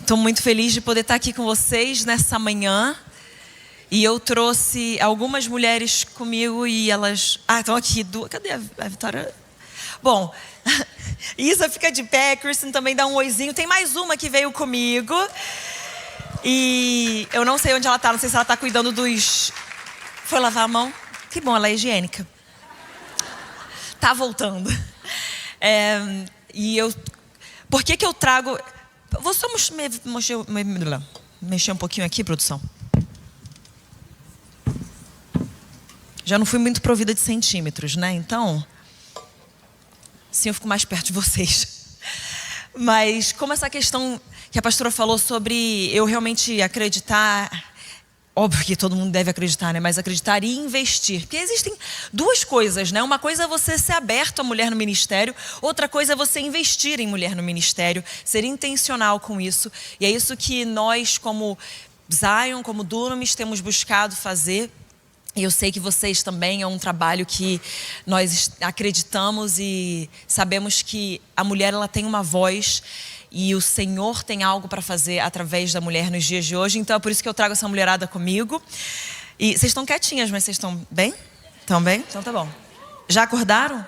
Estou muito feliz de poder estar aqui com vocês nessa manhã. E eu trouxe algumas mulheres comigo e elas... estão aqui. Cadê a Vitória? Bom, Isa fica de pé, Kristen também dá um oizinho. Tem mais uma que veio comigo. E eu não sei onde ela está, não sei se ela está cuidando dos... Foi lavar a mão? Que bom, ela é higiênica. Tá voltando. Por que eu trago... Vou só mexer um pouquinho aqui, produção. Já não fui muito provida de centímetros, né? Então, sim, eu fico mais perto de vocês. Mas como essa questão que a pastora falou sobre eu realmente acreditar... Óbvio que todo mundo deve acreditar, né? Mas acreditar e investir. Porque existem duas coisas, né? Uma coisa é você ser aberto à mulher no ministério. Outra coisa é você investir em mulher no ministério. Ser intencional com isso. E é isso que nós, como Zion, como Dunamis, temos buscado fazer. E eu sei que vocês também, é um trabalho que nós acreditamos e sabemos que a mulher, ela tem uma voz... E o Senhor tem algo para fazer através da mulher nos dias de hoje. Então é por isso que eu trago essa mulherada comigo. E vocês estão quietinhas, mas vocês estão bem? Estão bem? Então tá bom. Já acordaram?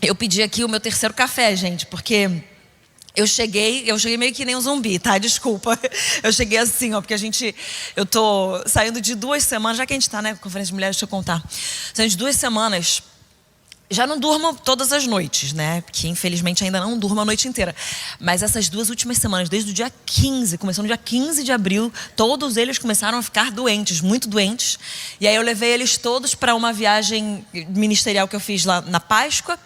Eu pedi aqui o meu terceiro café, gente, porque eu cheguei meio que nem um zumbi, tá? Desculpa. Eu cheguei assim, ó, porque eu tô saindo de 2 semanas, já que a gente tá, né, conferência de mulheres, deixa eu contar. Saindo de 2 semanas... Já não durmo todas as noites, né? Porque infelizmente ainda não durmo a noite inteira. Mas essas 2 últimas semanas, desde o dia 15, começou no dia 15 de abril, todos eles começaram a ficar doentes, muito doentes. E aí eu levei eles todos para uma viagem ministerial que eu fiz lá na Páscoa.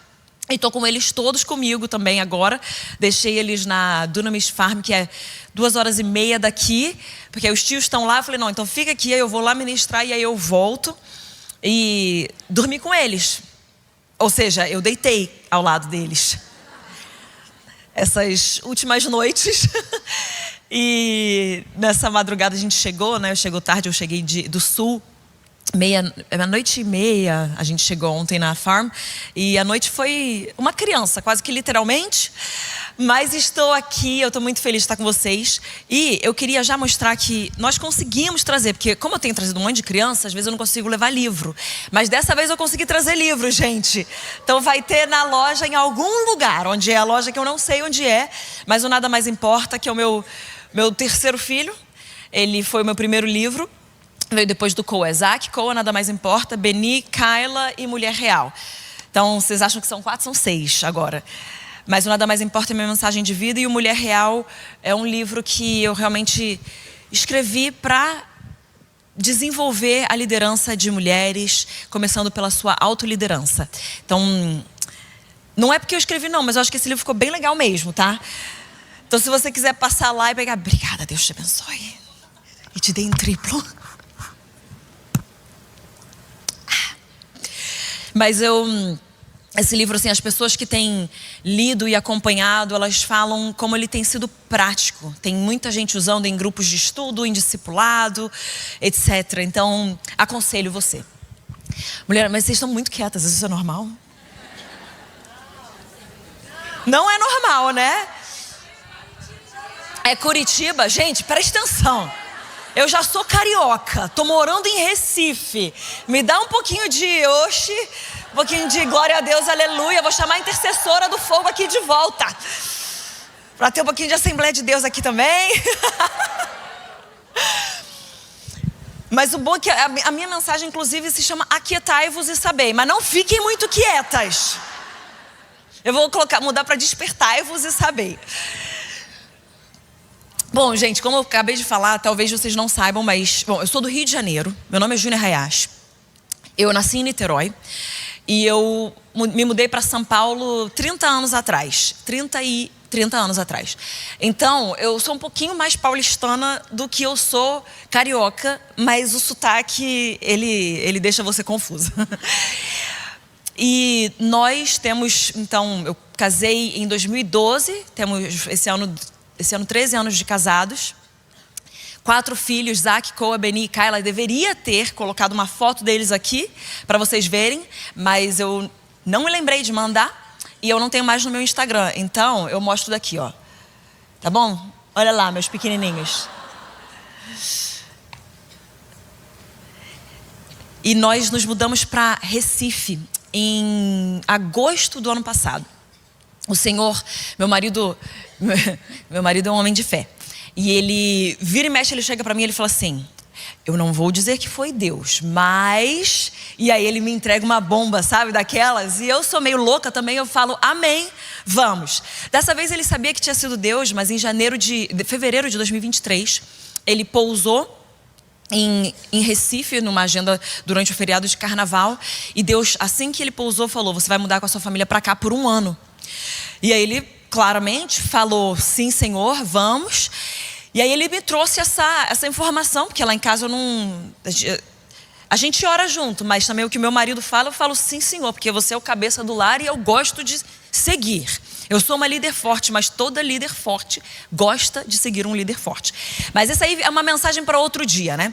E tô com eles todos comigo também agora. Deixei eles na Dunamis Farm, que é 2h30 daqui. Porque os tios estão lá, eu falei, não, então fica aqui, aí eu vou lá ministrar e aí eu volto. E dormi com eles. Ou seja, eu deitei ao lado deles essas últimas noites. E nessa madrugada a gente chegou, né? Eu chegou tarde, eu cheguei do sul. 00:30 a gente chegou ontem na farm. E a noite foi uma criança, quase que literalmente. Mas estou aqui, eu estou muito feliz de estar com vocês. E eu queria já mostrar que nós conseguimos trazer, porque como eu tenho trazido um monte de criança, às vezes eu não consigo levar livro. Mas dessa vez eu consegui trazer livro, gente. Então vai ter na loja em algum lugar, onde é a loja que eu não sei onde é. Mas o Nada Mais Importa, que é o meu terceiro filho. Ele foi o meu primeiro livro. Veio depois do Koa, Isaac, Koa, Nada Mais Importa, Beni, Kyla e Mulher Real. Então vocês acham que são 4, são 6 agora. Mas o Nada Mais Importa é minha mensagem de vida. E o Mulher Real é um livro que eu realmente escrevi para desenvolver a liderança de mulheres, começando pela sua autoliderança. Então, não é porque eu escrevi não, mas eu acho que esse livro ficou bem legal mesmo, tá? Então se você quiser passar lá e pegar, obrigada, Deus te abençoe. E te dê em triplo. Mas esse livro, assim, as pessoas que têm lido e acompanhado, elas falam como ele tem sido prático. Tem muita gente usando em grupos de estudo, em discipulado, etc. Então, aconselho você. Mulher, mas vocês estão muito quietas, isso é normal? Não é normal, né? É Curitiba? Gente, presta atenção. Eu já sou carioca, tô morando em Recife. Me dá um pouquinho de oxi, um pouquinho de glória a Deus, aleluia. Vou chamar a intercessora do fogo aqui de volta. Para ter um pouquinho de Assembleia de Deus aqui também. Mas o bom é que a minha mensagem, inclusive, se chama Aquietai-vos e sabei. Mas não fiquem muito quietas. Eu vou mudar para despertai-vos e sabei. Bom, gente, como eu acabei de falar, talvez vocês não saibam, mas... Bom, eu sou do Rio de Janeiro, meu nome é Júnior Hayashi. Eu nasci em Niterói e eu me mudei para São Paulo 30 anos atrás. 30 anos atrás. Então, eu sou um pouquinho mais paulistana do que eu sou carioca, mas o sotaque, ele deixa você confusa. E nós temos, então, eu casei em 2012, temos esse ano 13 anos de casados, 4 filhos, Isaac, Koa, Beni e Kyla. Eu deveria ter colocado uma foto deles aqui para vocês verem, mas eu não me lembrei de mandar e eu não tenho mais no meu Instagram. Então eu mostro daqui, ó. Tá bom? Olha lá, meus pequenininhos. E nós nos mudamos para Recife em agosto do ano passado. O Senhor, meu marido é um homem de fé. E ele vira e mexe, ele chega para mim e ele fala assim: eu não vou dizer que foi Deus, mas... E aí ele me entrega uma bomba, sabe, daquelas. E eu sou meio louca também, eu falo, amém, vamos. Dessa vez ele sabia que tinha sido Deus, mas em fevereiro de 2023, ele pousou em Recife, numa agenda durante o feriado de carnaval. E Deus, assim que ele pousou, falou: você vai mudar com a sua família para cá por 1 ano. E aí ele claramente falou: sim, Senhor, vamos. E aí ele me trouxe essa informação, porque lá em casa eu não... A gente ora junto, mas também o que meu marido fala, eu falo sim, Senhor, porque você é o cabeça do lar e eu gosto de seguir. Eu sou uma líder forte, mas toda líder forte gosta de seguir um líder forte. Mas essa aí é uma mensagem para outro dia, né?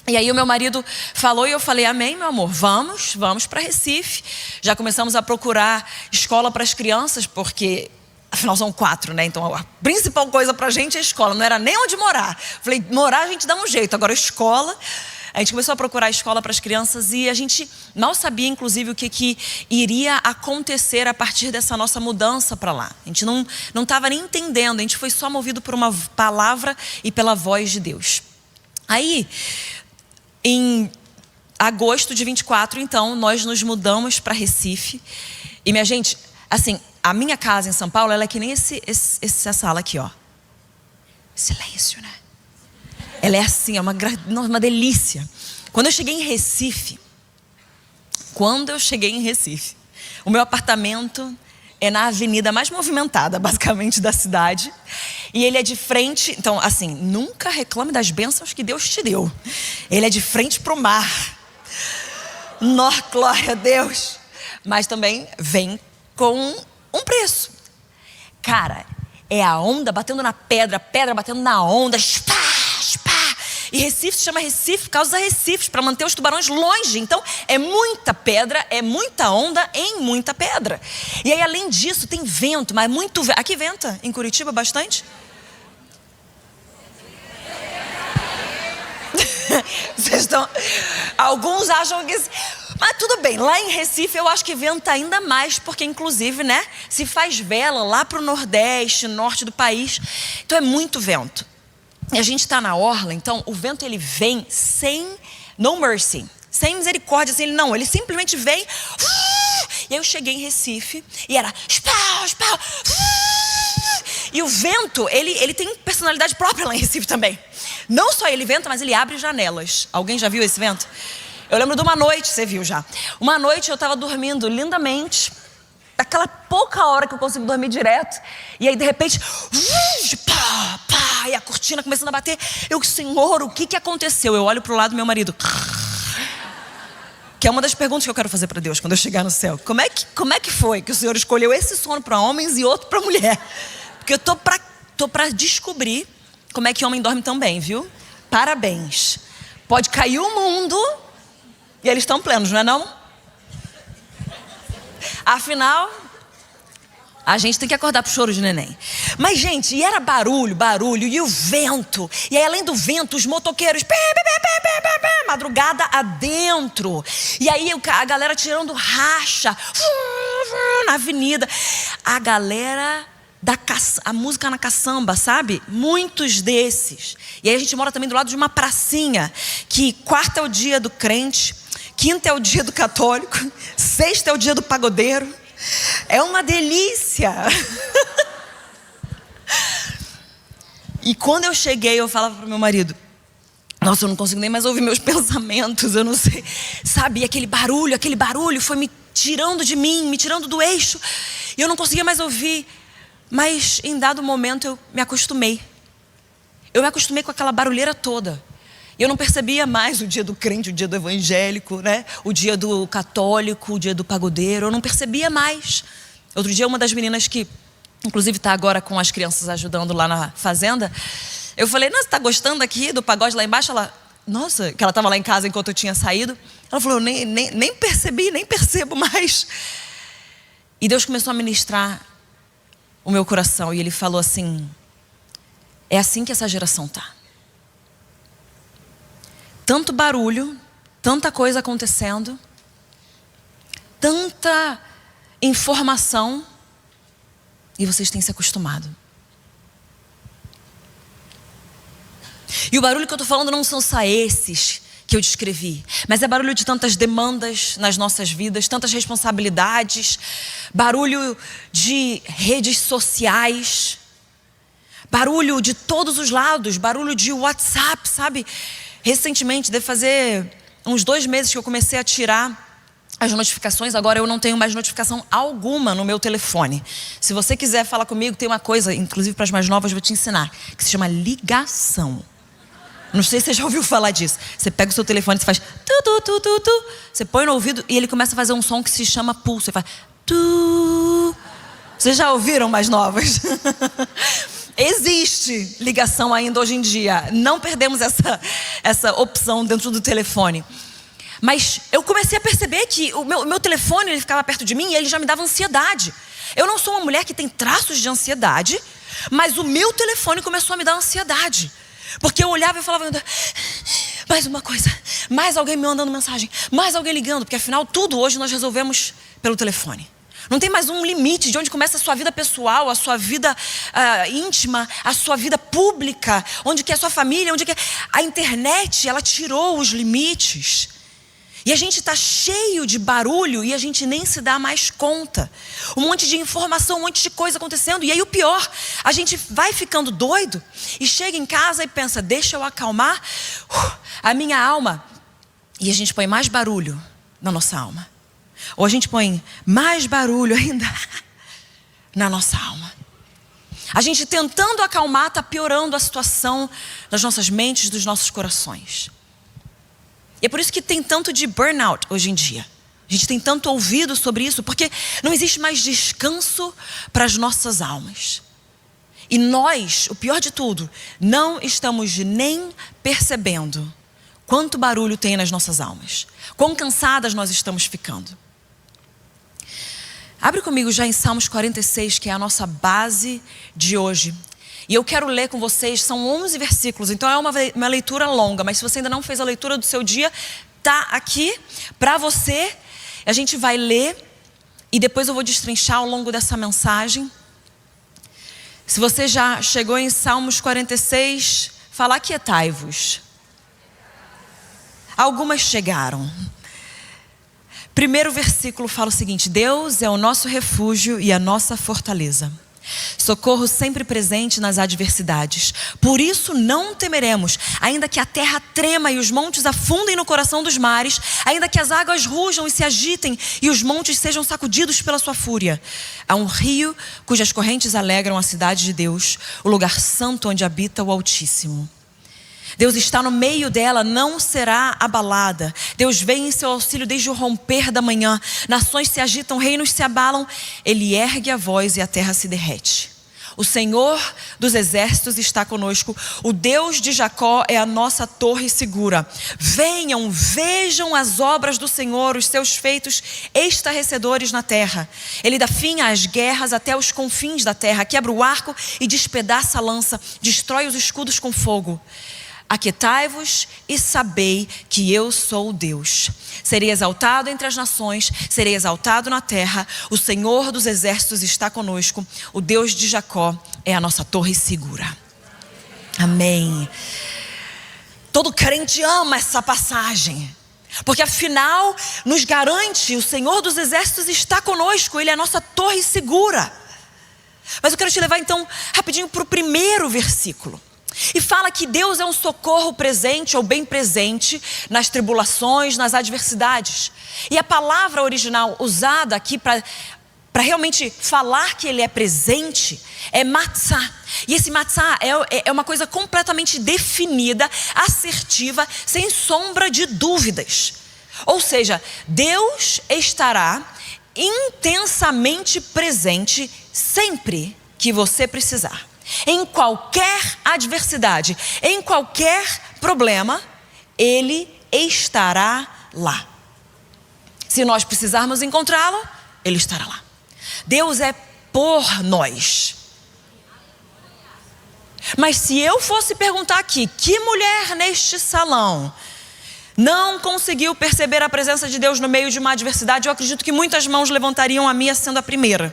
E aí o meu marido falou e eu falei: amém, meu amor, vamos para Recife. Já começamos a procurar escola para as crianças, porque afinal são 4, né? Então a principal coisa pra gente é a escola, não era nem onde morar. Falei, morar a gente dá um jeito, agora escola. A gente começou a procurar escola para as crianças e a gente mal sabia, inclusive, o que iria acontecer a partir dessa nossa mudança para lá. A gente não estava nem entendendo, a gente foi só movido por uma palavra e pela voz de Deus. Aí, em agosto de 24, então, nós nos mudamos para Recife. E minha gente, assim, a minha casa em São Paulo, ela é que nem essa sala aqui, ó. Silêncio, né? Ela é assim, é uma delícia. Quando eu cheguei em Recife, o meu apartamento é na avenida mais movimentada, basicamente, da cidade. E ele é de frente, então, assim, nunca reclame das bênçãos que Deus te deu. Ele é de frente pro mar. Glória a Deus. Mas também vem com um preço. Cara, é a onda batendo na pedra, a pedra batendo na onda, pá, pá. E Recife se chama Recife por causa da Recifes, para manter os tubarões longe. Então é muita pedra, é muita onda em muita pedra. E aí, além disso, tem vento, mas muito vento. Aqui venta em Curitiba bastante? Vocês estão... Alguns acham que... Mas tudo bem, lá em Recife eu acho que venta ainda mais, porque inclusive, né, se faz vela lá para o Nordeste, norte do país. Então é muito vento. E a gente está na orla, então o vento ele vem sem no mercy, sem misericórdia, assim, ele simplesmente vem. E aí eu cheguei em Recife e era e o vento, ele tem personalidade própria lá em Recife também. Não só ele venta, mas ele abre janelas. Alguém já viu esse vento? Eu lembro de uma noite, você viu já. Uma noite eu estava dormindo lindamente, aquela pouca hora que eu consigo dormir direto. E aí de repente, pá, pá, e a cortina começando a bater. Eu, Senhor, o que aconteceu? Eu olho para o lado do meu marido. Que é uma das perguntas que eu quero fazer para Deus quando eu chegar no céu. Como é que foi que o Senhor escolheu esse sono para homens e outro para mulher? Porque eu tô para descobrir como é que homem dorme tão bem, viu? Parabéns. Pode cair o mundo e eles estão plenos, não é não? Afinal, a gente tem que acordar pro choro de neném. Mas, gente, e era barulho, e o vento. E aí, além do vento, os motoqueiros, madrugada adentro. E aí, a galera tirando racha na avenida. A galera a música na caçamba, sabe? Muitos desses. E aí, a gente mora também do lado de uma pracinha, que quarta é o dia do crente, quinta é o dia do católico, sexta é o dia do pagodeiro. É uma delícia. E quando eu cheguei, eu falava para o meu marido: nossa, eu não consigo nem mais ouvir meus pensamentos, eu não sei. Sabe, e aquele barulho foi me tirando de mim, me tirando do eixo. E eu não conseguia mais ouvir. Mas em dado momento eu me acostumei. Eu me acostumei com aquela barulheira toda. E eu não percebia mais o dia do crente, o dia do evangélico, né? O dia do católico, o dia do pagodeiro. Eu não percebia mais. Outro dia, uma das meninas que, inclusive, está agora com as crianças ajudando lá na fazenda, eu falei: nossa, tá gostando aqui do pagode lá embaixo? Ela, nossa, que ela estava lá em casa enquanto eu tinha saído. Ela falou: eu nem percebi, nem percebo mais. E Deus começou a ministrar o meu coração. E Ele falou assim: É assim que essa geração tá. Tanto barulho, tanta coisa acontecendo, tanta informação, e vocês têm se acostumado. E o barulho que eu estou falando não são só esses que eu descrevi, mas é barulho de tantas demandas nas nossas vidas, tantas responsabilidades, barulho de redes sociais, barulho de todos os lados, barulho de WhatsApp, sabe? Recentemente, deve fazer uns 2 meses que eu comecei a tirar as notificações. Agora eu não tenho mais notificação alguma no meu telefone. Se você quiser falar comigo, tem uma coisa, inclusive para as mais novas, vou te ensinar, que se chama ligação. Não sei se você já ouviu falar disso. Você pega o seu telefone, você faz tu, tu, tu, tu, tu. Você põe no ouvido e ele começa a fazer um som que se chama pulso. Você faz tu. Vocês já ouviram, mais novas? Existe ligação ainda hoje em dia. Não perdemos essa opção dentro do telefone. Mas eu comecei a perceber que o meu telefone, ele ficava perto de mim e ele já me dava ansiedade. Eu não sou uma mulher que tem traços de ansiedade, mas o meu telefone começou a me dar ansiedade. Porque eu olhava e falava, mais uma coisa, mais alguém me mandando mensagem, mais alguém ligando. Porque afinal tudo hoje nós resolvemos pelo telefone. Não tem mais um limite de onde começa a sua vida pessoal, a sua vida íntima, a sua vida pública, onde que é a sua família, onde que é... A internet, ela tirou os limites. E a gente está cheio de barulho e a gente nem se dá mais conta. Um monte de informação, um monte de coisa acontecendo. E aí o pior, a gente vai ficando doido e chega em casa e pensa, deixa eu acalmar a minha alma. E a gente põe mais barulho na nossa alma. Ou a gente põe mais barulho ainda na nossa alma. A gente tentando acalmar está piorando a situação das nossas mentes, dos nossos corações. E é por isso que tem tanto de burnout hoje em dia. A gente tem tanto ouvido sobre isso, porque não existe mais descanso para as nossas almas. E nós, o pior de tudo, não estamos nem percebendo quanto barulho tem nas nossas almas. Quão cansadas nós estamos ficando. Abre comigo já em Salmos 46, que é a nossa base de hoje. E eu quero ler com vocês, são 11 versículos, então é uma leitura longa, mas se você ainda não fez a leitura do seu dia, tá aqui para você. A gente vai ler e depois eu vou destrinchar ao longo dessa mensagem. Se você já chegou em Salmos 46, fala aquietai-vos. Algumas chegaram. Primeiro versículo fala o seguinte: Deus é o nosso refúgio e a nossa fortaleza, socorro sempre presente nas adversidades. Por isso não temeremos, ainda que a terra trema e os montes afundem no coração dos mares, ainda que as águas rujam e se agitem e os montes sejam sacudidos pela sua fúria. Há um rio cujas correntes alegram a cidade de Deus, o lugar santo onde habita o Altíssimo. Deus está no meio dela, não será abalada. Deus vem em seu auxílio desde o romper da manhã. Nações se agitam, reinos se abalam. Ele ergue a voz e a terra se derrete. O Senhor dos exércitos está conosco. O Deus de Jacó é a nossa torre segura. Venham, vejam as obras do Senhor, os seus feitos estarrecedores na terra. Ele dá fim às guerras até os confins da terra. Quebra o arco e despedaça a lança. Destrói os escudos com fogo. Aquietai-vos e sabei que eu sou Deus. Serei exaltado entre as nações, serei exaltado na terra. O Senhor dos exércitos está conosco. O Deus de Jacó é a nossa torre segura. Amém. Todo crente ama essa passagem, porque afinal nos garante: o Senhor dos exércitos está conosco, Ele é a nossa torre segura. Mas eu quero te levar então rapidinho para o primeiro versículo. E fala que Deus é um socorro presente ou bem presente nas tribulações, nas adversidades. E a palavra original usada aqui para realmente falar que Ele é presente é matzah. E esse matzah é uma coisa completamente definida, assertiva, sem sombra de dúvidas. Ou seja, Deus estará intensamente presente sempre que você precisar. Em qualquer adversidade, em qualquer problema, Ele estará lá. Se nós precisarmos encontrá-lo, Ele estará lá. Deus é por nós. Mas se eu fosse perguntar aqui, que mulher neste salão não conseguiu perceber a presença de Deus no meio de uma adversidade, eu acredito que muitas mãos levantariam, a minha sendo a primeira.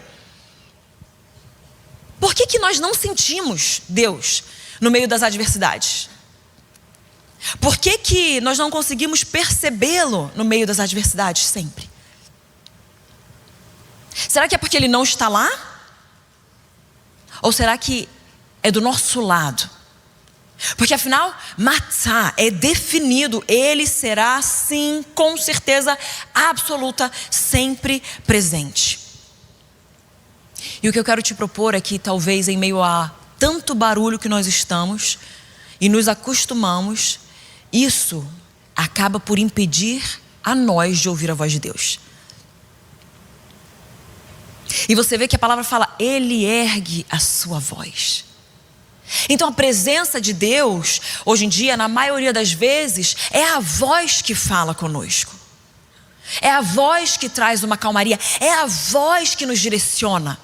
Por que nós não sentimos Deus no meio das adversidades? Por que nós não conseguimos percebê-lo no meio das adversidades sempre? Será que é porque Ele não está lá? Ou será que é do nosso lado? Porque afinal, Matzah é definido, Ele será sim, com certeza absoluta, sempre presente. E o que eu quero te propor é que talvez em meio a tanto barulho que nós estamos e nos acostumamos, isso acaba por impedir a nós de ouvir a voz de Deus. E você vê que a palavra fala, Ele ergue a sua voz. Então a presença de Deus, hoje em dia, na maioria das vezes, é a voz que fala conosco. É a voz que traz uma calmaria, é a voz que nos direciona.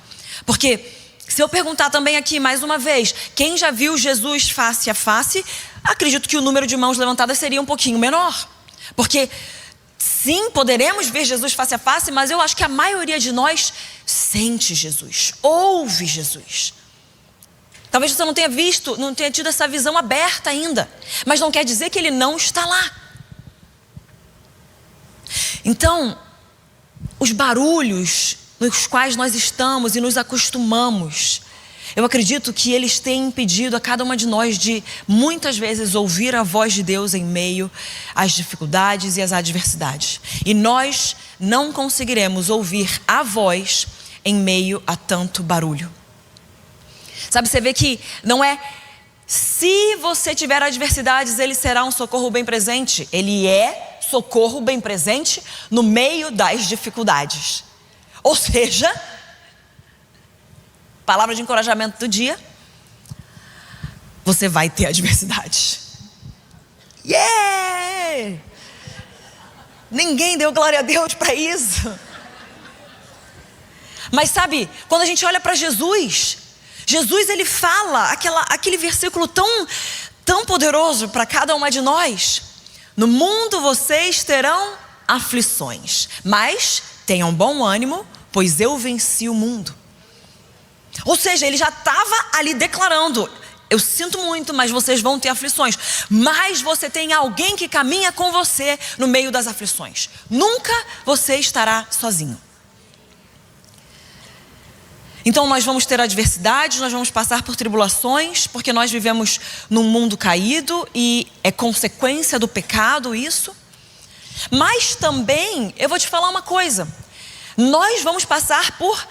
Porque se eu perguntar também aqui mais uma vez, quem já viu Jesus face a face, acredito que o número de mãos levantadas seria um pouquinho menor. Porque sim, poderemos ver Jesus face a face, mas eu acho que a maioria de nós sente Jesus, ouve Jesus. Talvez você não tenha visto, não tenha tido essa visão aberta ainda, mas não quer dizer que Ele não está lá. Então, os barulhos nos quais nós estamos e nos acostumamos, eu acredito que eles têm impedido a cada uma de nós de muitas vezes ouvir a voz de Deus em meio às dificuldades e às adversidades. E nós não conseguiremos ouvir a voz em meio a tanto barulho. Sabe, você vê que não é se você tiver adversidades, Ele será um socorro bem presente. Ele é socorro bem presente no meio das dificuldades. Ou seja, palavra de encorajamento do dia, você vai ter adversidade. Yeah! Ninguém deu glória a Deus para isso. Mas sabe, quando a gente olha para Jesus, Ele fala aquele versículo tão poderoso para cada uma de nós. No mundo vocês terão aflições, mas tenham bom ânimo, pois eu venci o mundo. Ou seja, Ele já estava ali declarando, eu sinto muito, mas vocês vão ter aflições. Mas você tem alguém que caminha com você no meio das aflições. Nunca você estará sozinho. Então nós vamos ter adversidades, nós vamos passar por tribulações, porque nós vivemos num mundo caído e é consequência do pecado isso. Mas também, eu vou te falar uma coisa, nós vamos passar por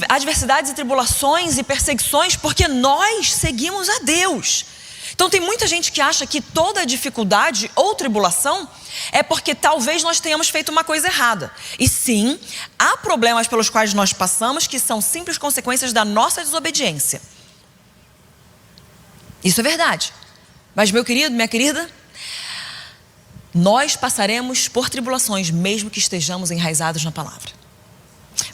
adversidades e tribulações e perseguições porque nós seguimos a Deus. Então tem muita gente que acha que toda dificuldade ou tribulação é porque talvez nós tenhamos feito uma coisa errada. E sim, há problemas pelos quais nós passamos que são simples consequências da nossa desobediência. Isso é verdade. Mas meu querido, minha querida, nós passaremos por tribulações mesmo que estejamos enraizados na palavra.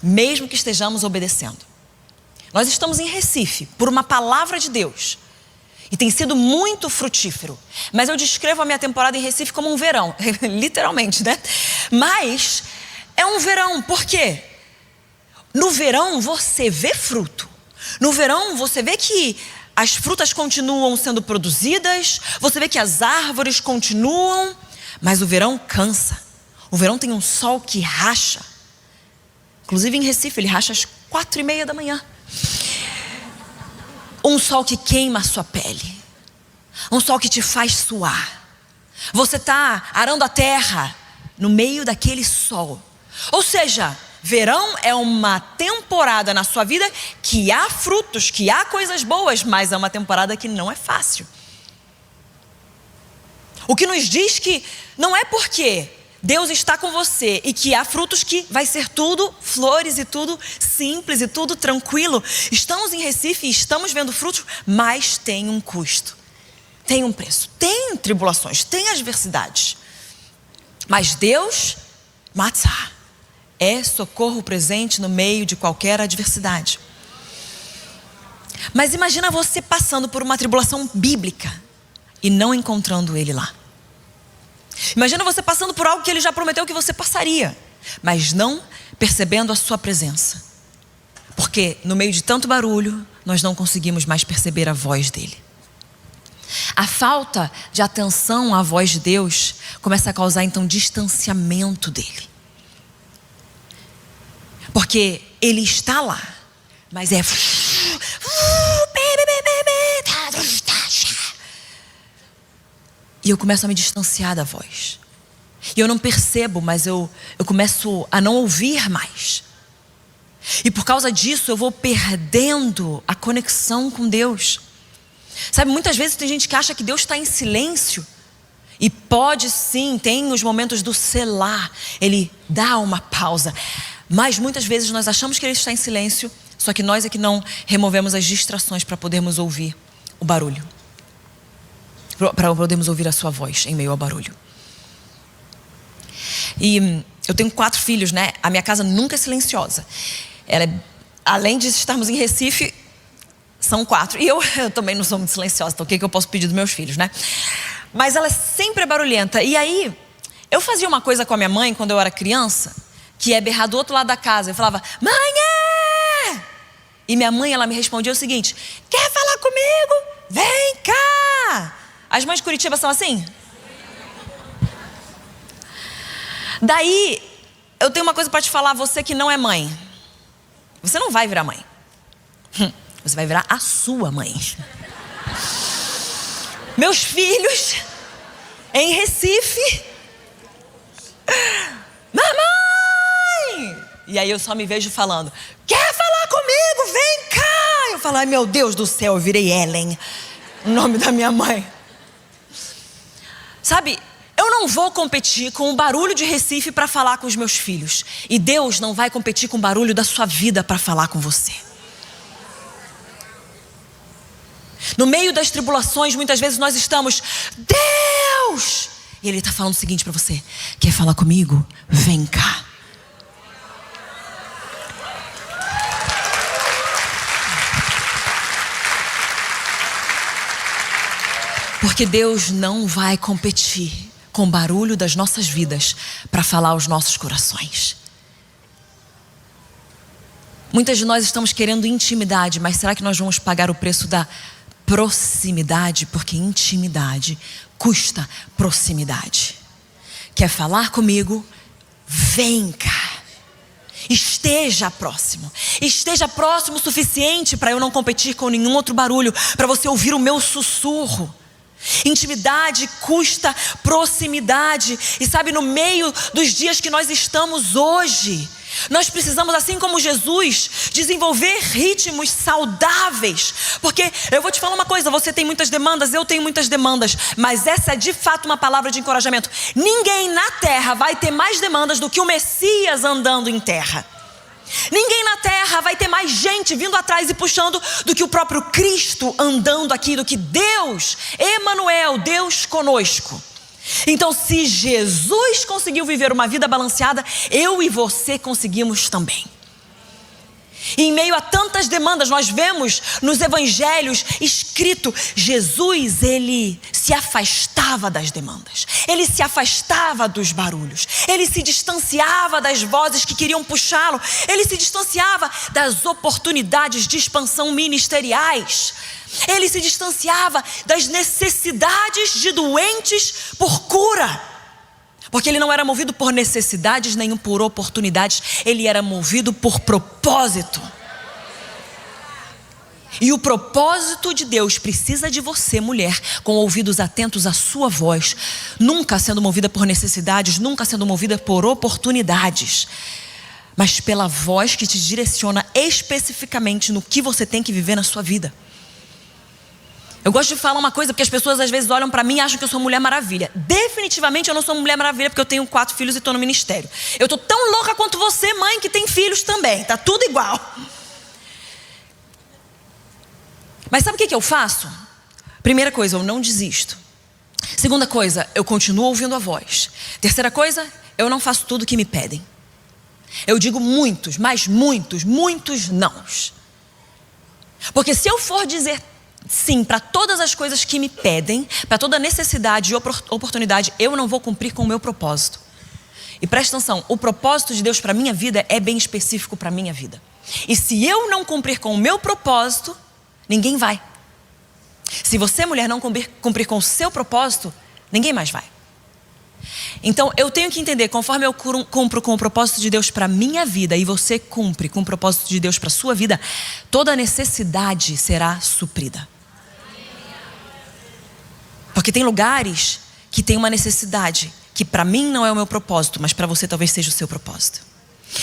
Mesmo que estejamos obedecendo. Nós estamos em Recife por uma palavra de Deus. E tem sido muito frutífero. Mas eu descrevo a minha temporada em Recife como um verão. Literalmente, né? Mas é um verão, por quê? No verão você vê fruto. No verão você vê que as frutas continuam sendo produzidas. Você vê que as árvores continuam. Mas o verão cansa. O verão tem um sol que racha. Inclusive em Recife ele racha às 4:30 da manhã. Um sol que queima a sua pele. Um sol que te faz suar. Você está arando a terra no meio daquele sol. Ou seja, verão é uma temporada na sua vida que há frutos, que há coisas boas, mas é uma temporada que não é fácil. O que nos diz que não é porque Deus está com você e que há frutos que vai ser tudo flores e tudo simples e tudo tranquilo. Estamos em Recife e estamos vendo frutos, mas tem um custo, tem um preço, tem tribulações, tem adversidades. Mas Deus, Matzah, é socorro presente no meio de qualquer adversidade. Mas imagina você passando por uma tribulação bíblica e não encontrando Ele lá. Imagina você passando por algo que Ele já prometeu que você passaria, mas não percebendo a sua presença. Porque no meio de tanto barulho, nós não conseguimos mais perceber a voz dEle. A falta de atenção à voz de Deus começa a causar então distanciamento dEle. Porque Ele está lá, mas é... E eu começo a me distanciar da voz. E eu não percebo, mas eu começo a não ouvir mais. E por causa disso eu vou perdendo a conexão com Deus. Sabe, muitas vezes tem gente que acha que Deus está em silêncio. E pode sim, tem os momentos do selar. Ele dá uma pausa. Mas muitas vezes nós achamos que Ele está em silêncio. Só que nós é que não removemos as distrações para podermos ouvir o barulho. Para podermos ouvir a sua voz em meio ao barulho. E eu tenho 4 filhos, né? A minha casa nunca é silenciosa. Ela é, além de estarmos em Recife, são 4. E eu também não sou muito silenciosa, então o que eu posso pedir dos meus filhos, né? Mas ela sempre é barulhenta. E aí, eu fazia uma coisa com a minha mãe quando eu era criança, que é berrar do outro lado da casa. Eu falava, mãe! E minha mãe, ela me respondia o seguinte, quer falar comigo? Vem cá! As mães de Curitiba são assim? Daí, eu tenho uma coisa para te falar, você que não é mãe. Você não vai virar mãe. Você vai virar a sua mãe. Meus filhos, em Recife, mamãe! E aí eu só me vejo falando, quer falar comigo? Vem cá! Eu falo, ai meu Deus do céu, eu virei Ellen, o nome da minha mãe. Sabe, eu não vou competir com o barulho de Recife para falar com os meus filhos. E Deus não vai competir com o barulho da sua vida para falar com você. No meio das tribulações, muitas vezes nós estamos, Deus! E Ele está falando o seguinte para você, quer falar comigo? Vem cá. Porque Deus não vai competir com o barulho das nossas vidas para falar aos nossos corações. Muitas de nós estamos querendo intimidade, mas será que nós vamos pagar o preço da proximidade? Porque intimidade custa proximidade. Quer falar comigo? Vem cá. Esteja próximo. Esteja próximo o suficiente para eu não competir com nenhum outro barulho, para você ouvir o meu sussurro. Intimidade custa proximidade. E sabe, no meio dos dias que nós estamos hoje, nós precisamos, assim como Jesus, desenvolver ritmos saudáveis. Porque eu vou te falar uma coisa, você tem muitas demandas, eu tenho muitas demandas, mas essa é de fato uma palavra de encorajamento. Ninguém na terra vai ter mais demandas do que o Messias andando em terra. Ninguém na terra vai ter mais gente vindo atrás e puxando do que o próprio Cristo andando aqui, do que Deus, Emanuel, Deus conosco. Então, se Jesus conseguiu viver uma vida balanceada, eu e você conseguimos também. E em meio a tantas demandas, nós vemos nos evangelhos escrito, Jesus, Ele se afastava das demandas. Ele se afastava dos barulhos. Ele se distanciava das vozes que queriam puxá-lo. Ele se distanciava das oportunidades de expansão ministeriais. Ele se distanciava das necessidades de doentes por cura. Porque ele não era movido por necessidades, nem por oportunidades. Ele era movido por propósito. E o propósito de Deus precisa de você, mulher, com ouvidos atentos à sua voz. Nunca sendo movida por necessidades, nunca sendo movida por oportunidades, mas pela voz que te direciona especificamente no que você tem que viver na sua vida. Eu gosto de falar uma coisa, porque as pessoas às vezes olham para mim e acham que eu sou Mulher Maravilha. Definitivamente eu não sou Mulher Maravilha, porque eu tenho 4 filhos e estou no ministério. Eu estou tão louca quanto você, mãe, que tem filhos também. Tá tudo igual. Mas sabe o que eu faço? Primeira coisa, eu não desisto. Segunda coisa, eu continuo ouvindo a voz. Terceira coisa, eu não faço tudo o que me pedem. Eu digo muitos, mas muitos nãos. Porque se eu for dizer sim para todas as coisas que me pedem, para toda necessidade e oportunidade, eu não vou cumprir com o meu propósito. E presta atenção, o propósito de Deus para a minha vida é bem específico para a minha vida. E se eu não cumprir com o meu propósito, ninguém vai. Se você, mulher, não cumprir com o seu propósito, ninguém mais vai. Então eu tenho que entender, conforme eu cumpro com o propósito de Deus para a minha vida e você cumpre com o propósito de Deus para a sua vida, toda necessidade será suprida. Porque tem lugares que tem uma necessidade que para mim não é o meu propósito, mas para você talvez seja o seu propósito.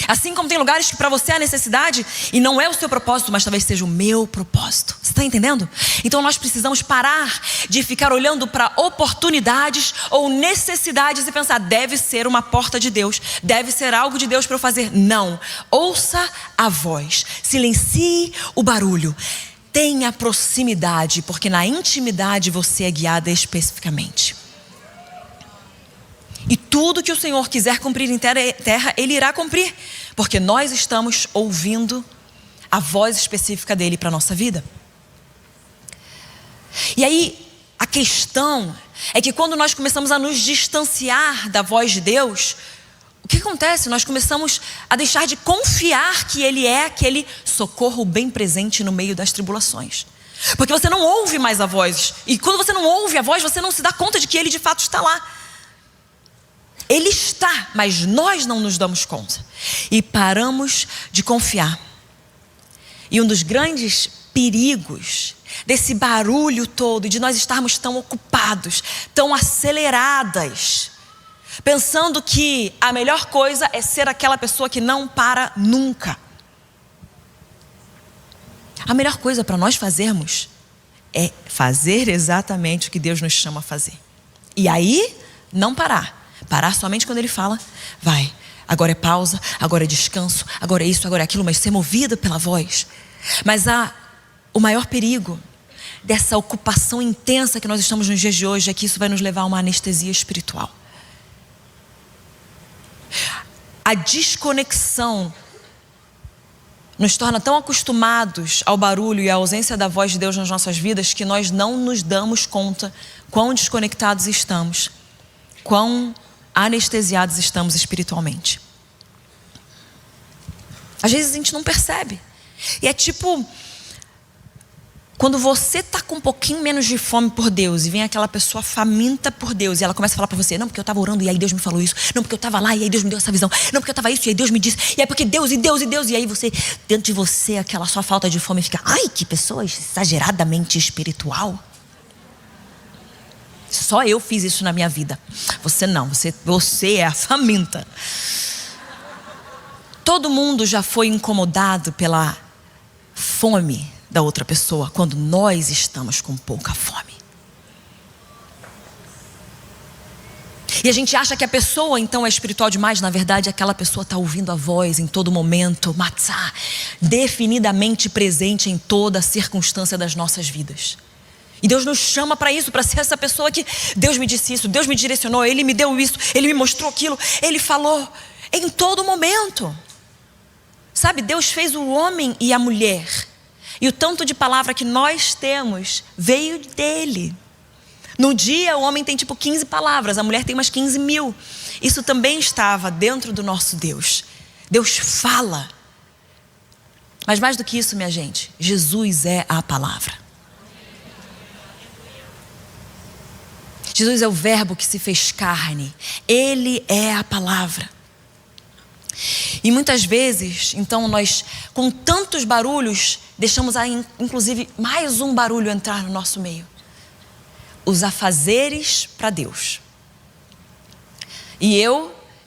Assim como tem lugares que para você há necessidade e não é o seu propósito, mas talvez seja o meu propósito. Você está entendendo? Então nós precisamos parar de ficar olhando para oportunidades ou necessidades e pensar, deve ser uma porta de Deus, deve ser algo de Deus para eu fazer. Não, ouça a voz, silencie o barulho, tenha proximidade, porque na intimidade você é guiada especificamente. E tudo que o Senhor quiser cumprir em terra, Ele irá cumprir. Porque nós estamos ouvindo a voz específica dEle para a nossa vida. E aí, a questão é que quando nós começamos a nos distanciar da voz de Deus, o que acontece? Nós começamos a deixar de confiar que Ele é aquele socorro bem presente no meio das tribulações. Porque você não ouve mais a voz. E quando você não ouve a voz, você não se dá conta de que Ele de fato está lá. Ele está, mas nós não nos damos conta. E paramos de confiar. E um dos grandes perigos desse barulho todo, de nós estarmos tão ocupados, tão aceleradas, pensando que a melhor coisa é ser aquela pessoa que não para nunca. A melhor coisa para nós fazermos é fazer exatamente o que Deus nos chama a fazer. E aí, não parar. Parar somente quando Ele fala, vai, agora é pausa, agora é descanso, agora é isso, agora é aquilo, mas ser movido pela voz. Mas o maior perigo dessa ocupação intensa que nós estamos nos dias de hoje é que isso vai nos levar a uma anestesia espiritual. A desconexão nos torna tão acostumados ao barulho e à ausência da voz de Deus nas nossas vidas que nós não nos damos conta quão desconectados estamos, quão anestesiados estamos espiritualmente. Às vezes a gente não percebe. E é tipo, quando você está com um pouquinho menos de fome por Deus e vem aquela pessoa faminta por Deus e ela começa a falar para você, não, porque eu estava orando e aí Deus me falou isso, não, porque eu estava lá e aí Deus me deu essa visão, não, porque eu estava isso e aí Deus me disse, e é porque Deus, e aí você, dentro de você, aquela sua falta de fome fica, ai, que pessoa exageradamente espiritual. Só eu fiz isso na minha vida. Você não, você é a faminta. Todo mundo já foi incomodado pela fome da outra pessoa quando nós estamos com pouca fome. E a gente acha que a pessoa então é espiritual demais. Na verdade, aquela pessoa está ouvindo a voz em todo momento, matzah, definidamente presente em toda a circunstância das nossas vidas. E Deus nos chama para isso, para ser essa pessoa que Deus me disse isso, Deus me direcionou, Ele me deu isso, Ele me mostrou aquilo, Ele falou em todo momento. Sabe, Deus fez o homem e a mulher, e o tanto de palavra que nós temos veio dele. No dia o homem tem tipo 15 palavras, a mulher tem umas 15 mil. Isso também estava dentro do nosso Deus. Deus fala. Mas mais do que isso, minha gente, Jesus é a palavra. Jesus é o verbo que se fez carne. Ele é a palavra. E muitas vezes, então nós, com tantos barulhos, deixamos inclusive mais um barulho entrar no nosso meio. Os afazeres para Deus. E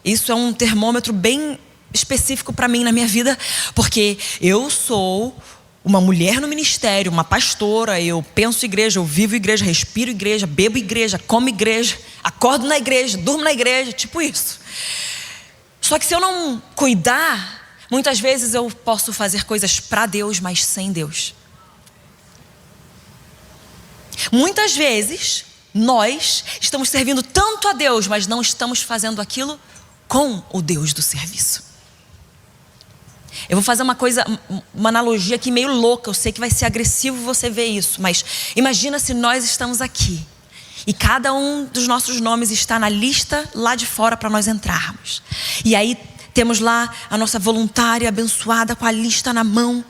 isso é um termômetro bem específico para mim na minha vida, porque eu sou uma mulher no ministério, uma pastora, eu penso igreja, eu vivo igreja, respiro igreja, bebo igreja, como igreja, acordo na igreja, durmo na igreja, tipo isso. Só que se eu não cuidar, muitas vezes eu posso fazer coisas para Deus, mas sem Deus. Muitas vezes nós estamos servindo tanto a Deus, mas não estamos fazendo aquilo com o Deus do serviço. Eu vou fazer uma analogia aqui meio louca. Eu sei que vai ser agressivo você ver isso, mas imagina se nós estamos aqui e cada um dos nossos nomes está na lista lá de fora para nós entrarmos. E aí temos lá a nossa voluntária abençoada com a lista na mão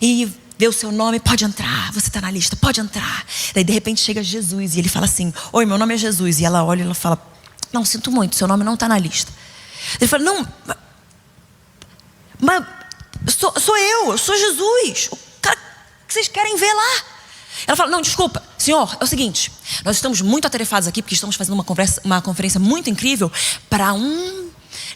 e vê o seu nome, pode entrar, você está na lista, pode entrar. Daí de repente chega Jesus e ele fala assim: oi, meu nome é Jesus. E ela olha e ela fala: não, sinto muito, seu nome não está na lista. Ele fala: não, mas eu sou Jesus, o cara que vocês querem ver lá. Ela fala: não, desculpa, senhor, é o seguinte, nós estamos muito atarefados aqui porque estamos fazendo uma conferência muito incrível para um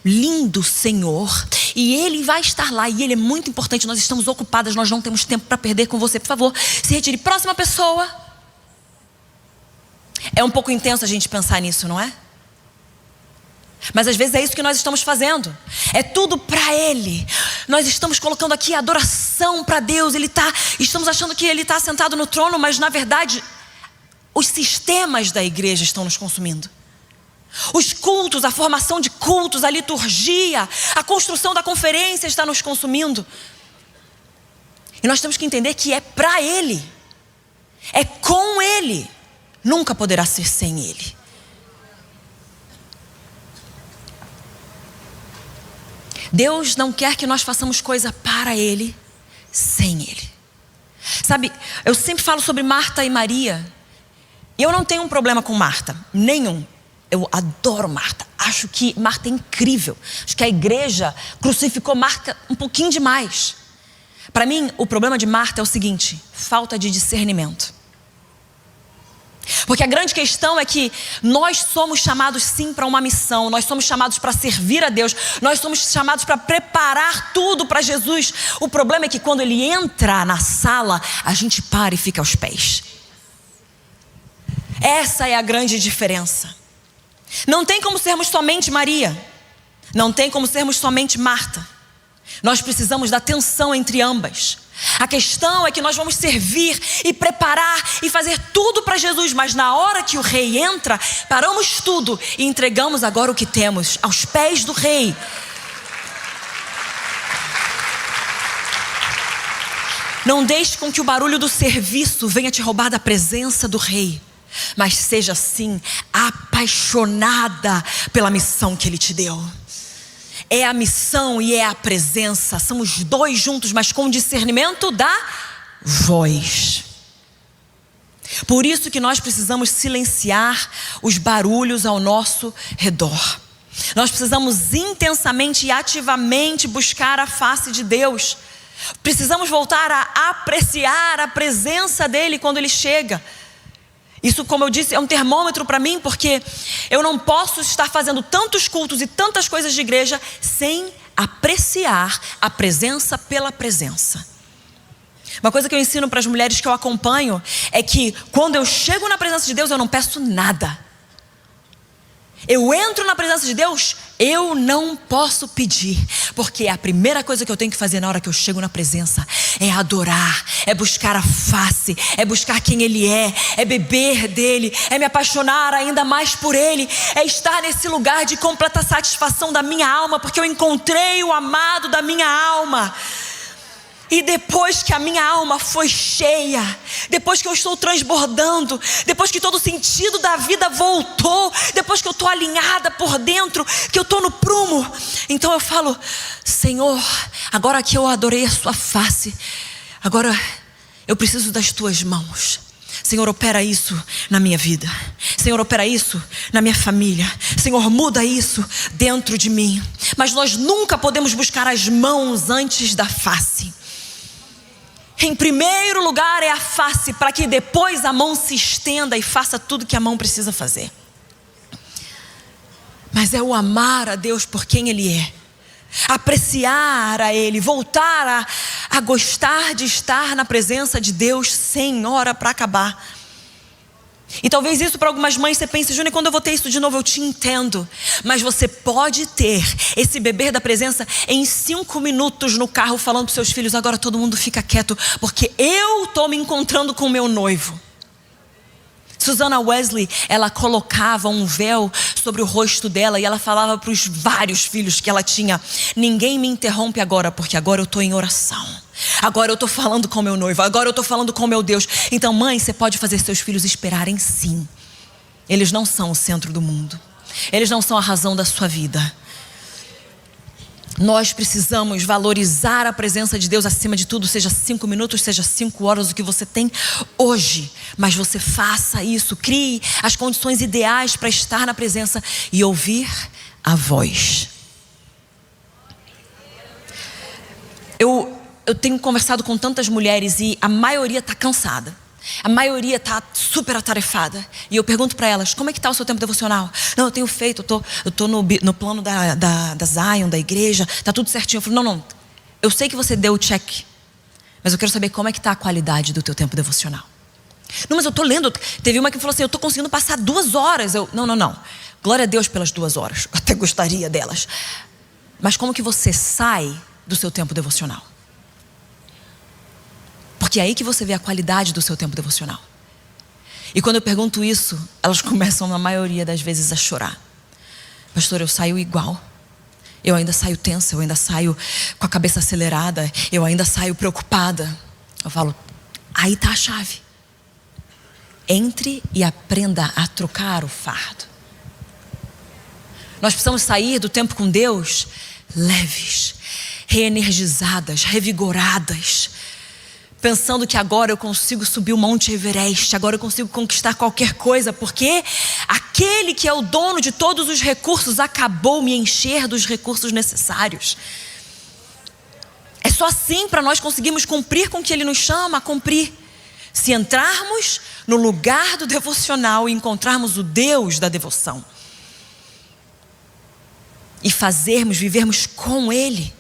lindo senhor, e ele vai estar lá, e ele é muito importante, nós estamos ocupadas, nós não temos tempo para perder com você, por favor, se retire. Próxima pessoa. É um pouco intenso a gente pensar nisso, não é? Mas às vezes é isso que nós estamos fazendo. É tudo para Ele. Nós estamos colocando aqui adoração para Deus. Estamos achando que Ele está sentado no trono, mas na verdade os sistemas da igreja estão nos consumindo. Os cultos, a formação de cultos, a liturgia, a construção da conferência está nos consumindo. E nós temos que entender que é para Ele, é com Ele, nunca poderá ser sem Ele. Deus não quer que nós façamos coisa para Ele sem Ele. Sabe, eu sempre falo sobre Marta e Maria. E eu não tenho um problema com Marta, nenhum. Eu adoro Marta, acho que Marta é incrível. Acho que a igreja crucificou Marta um pouquinho demais. Para mim, o problema de Marta é o seguinte: falta de discernimento. Porque a grande questão é que nós somos chamados sim para uma missão. Nós somos chamados para servir a Deus. Nós somos chamados para preparar tudo para Jesus. O problema é que quando Ele entra na sala, a gente para e fica aos pés. Essa é a grande diferença. Não tem como sermos somente Maria. Não tem como sermos somente Marta. Nós precisamos da tensão entre ambas. A questão é que nós vamos servir e preparar e fazer tudo para Jesus, mas na hora que o rei entra, paramos tudo e entregamos agora o que temos aos pés do rei. Não deixe com que o barulho do serviço venha te roubar da presença do rei, mas seja sim apaixonada pela missão que Ele te deu. É a missão e é a presença, são os dois juntos, mas com discernimento da voz. Por isso que nós precisamos silenciar os barulhos ao nosso redor. Nós precisamos intensamente e ativamente buscar a face de Deus. Precisamos voltar a apreciar a presença dEle quando Ele chega. Isso, como eu disse, é um termômetro para mim, porque eu não posso estar fazendo tantos cultos e tantas coisas de igreja sem apreciar a presença pela presença. Uma coisa que eu ensino para as mulheres que eu acompanho é que quando eu chego na presença de Deus, eu não peço nada. Eu entro na presença de Deus, eu não posso pedir, porque a primeira coisa que eu tenho que fazer na hora que eu chego na presença é adorar, é buscar a face, é buscar quem Ele é beber dEle, é me apaixonar ainda mais por Ele, é estar nesse lugar de completa satisfação da minha alma, porque eu encontrei o amado da minha alma. E depois que a minha alma foi cheia, depois que eu estou transbordando, depois que todo o sentido da vida voltou, depois que eu estou alinhada por dentro, que eu estou no prumo, então eu falo: Senhor, agora que eu adorei a sua face, agora eu preciso das tuas mãos. Senhor, opera isso na minha vida. Senhor, opera isso na minha família. Senhor, muda isso dentro de mim. Mas nós nunca podemos buscar as mãos antes da face. Em primeiro lugar é a face, para que depois a mão se estenda e faça tudo que a mão precisa fazer. Mas é o amar a Deus por quem Ele é, apreciar a Ele, voltar a gostar de estar na presença de Deus sem hora para acabar. E talvez isso para algumas mães você pense: Júnior, quando eu vou ter isso de novo? Eu te entendo, mas você pode ter esse beber da presença em 5 minutos no carro, falando para os seus filhos: agora todo mundo fica quieto, porque eu estou me encontrando com o meu noivo. Susana Wesley, ela colocava um véu sobre o rosto dela e ela falava para os vários filhos que ela tinha: ninguém me interrompe agora, porque agora eu estou em oração. Agora eu estou falando com meu noivo, agora eu estou falando com meu Deus. Então, mãe, você pode fazer seus filhos esperarem, sim. Eles não são o centro do mundo. Eles não são a razão da sua vida. Nós precisamos valorizar a presença de Deus acima de tudo, seja 5 minutos, seja 5 horas, o que você tem hoje. Mas você faça isso, crie as condições ideais para estar na presença e ouvir a voz. Eu tenho conversado com tantas mulheres e a maioria está cansada. A maioria está super atarefada. E eu pergunto para elas: como é que está o seu tempo devocional? Não, eu tenho feito, eu tô no plano da Zion, da igreja, está tudo certinho. Eu falo: não, eu sei que você deu o check, mas eu quero saber como é que está a qualidade do teu tempo devocional. Não, mas eu estou lendo. Teve uma que falou assim: eu estou conseguindo passar 2 horas. Não. Glória a Deus pelas 2 horas. Eu até gostaria delas. Mas como que você sai do seu tempo devocional? Porque é aí que você vê a qualidade do seu tempo devocional. E quando eu pergunto isso, elas começam, na maioria das vezes, a chorar. Pastor, eu saio igual. Eu ainda saio tensa, eu ainda saio com a cabeça acelerada, eu ainda saio preocupada. Eu falo: aí está a chave. Entre e aprenda a trocar o fardo. Nós precisamos sair do tempo com Deus leves, reenergizadas, revigoradas, pensando que agora eu consigo subir o Monte Everest, agora eu consigo conquistar qualquer coisa, porque aquele que é o dono de todos os recursos acabou me encher dos recursos necessários. É só assim para nós conseguirmos cumprir com o que Ele nos chama a cumprir. Se entrarmos no lugar do devocional e encontrarmos o Deus da devoção e vivermos com Ele.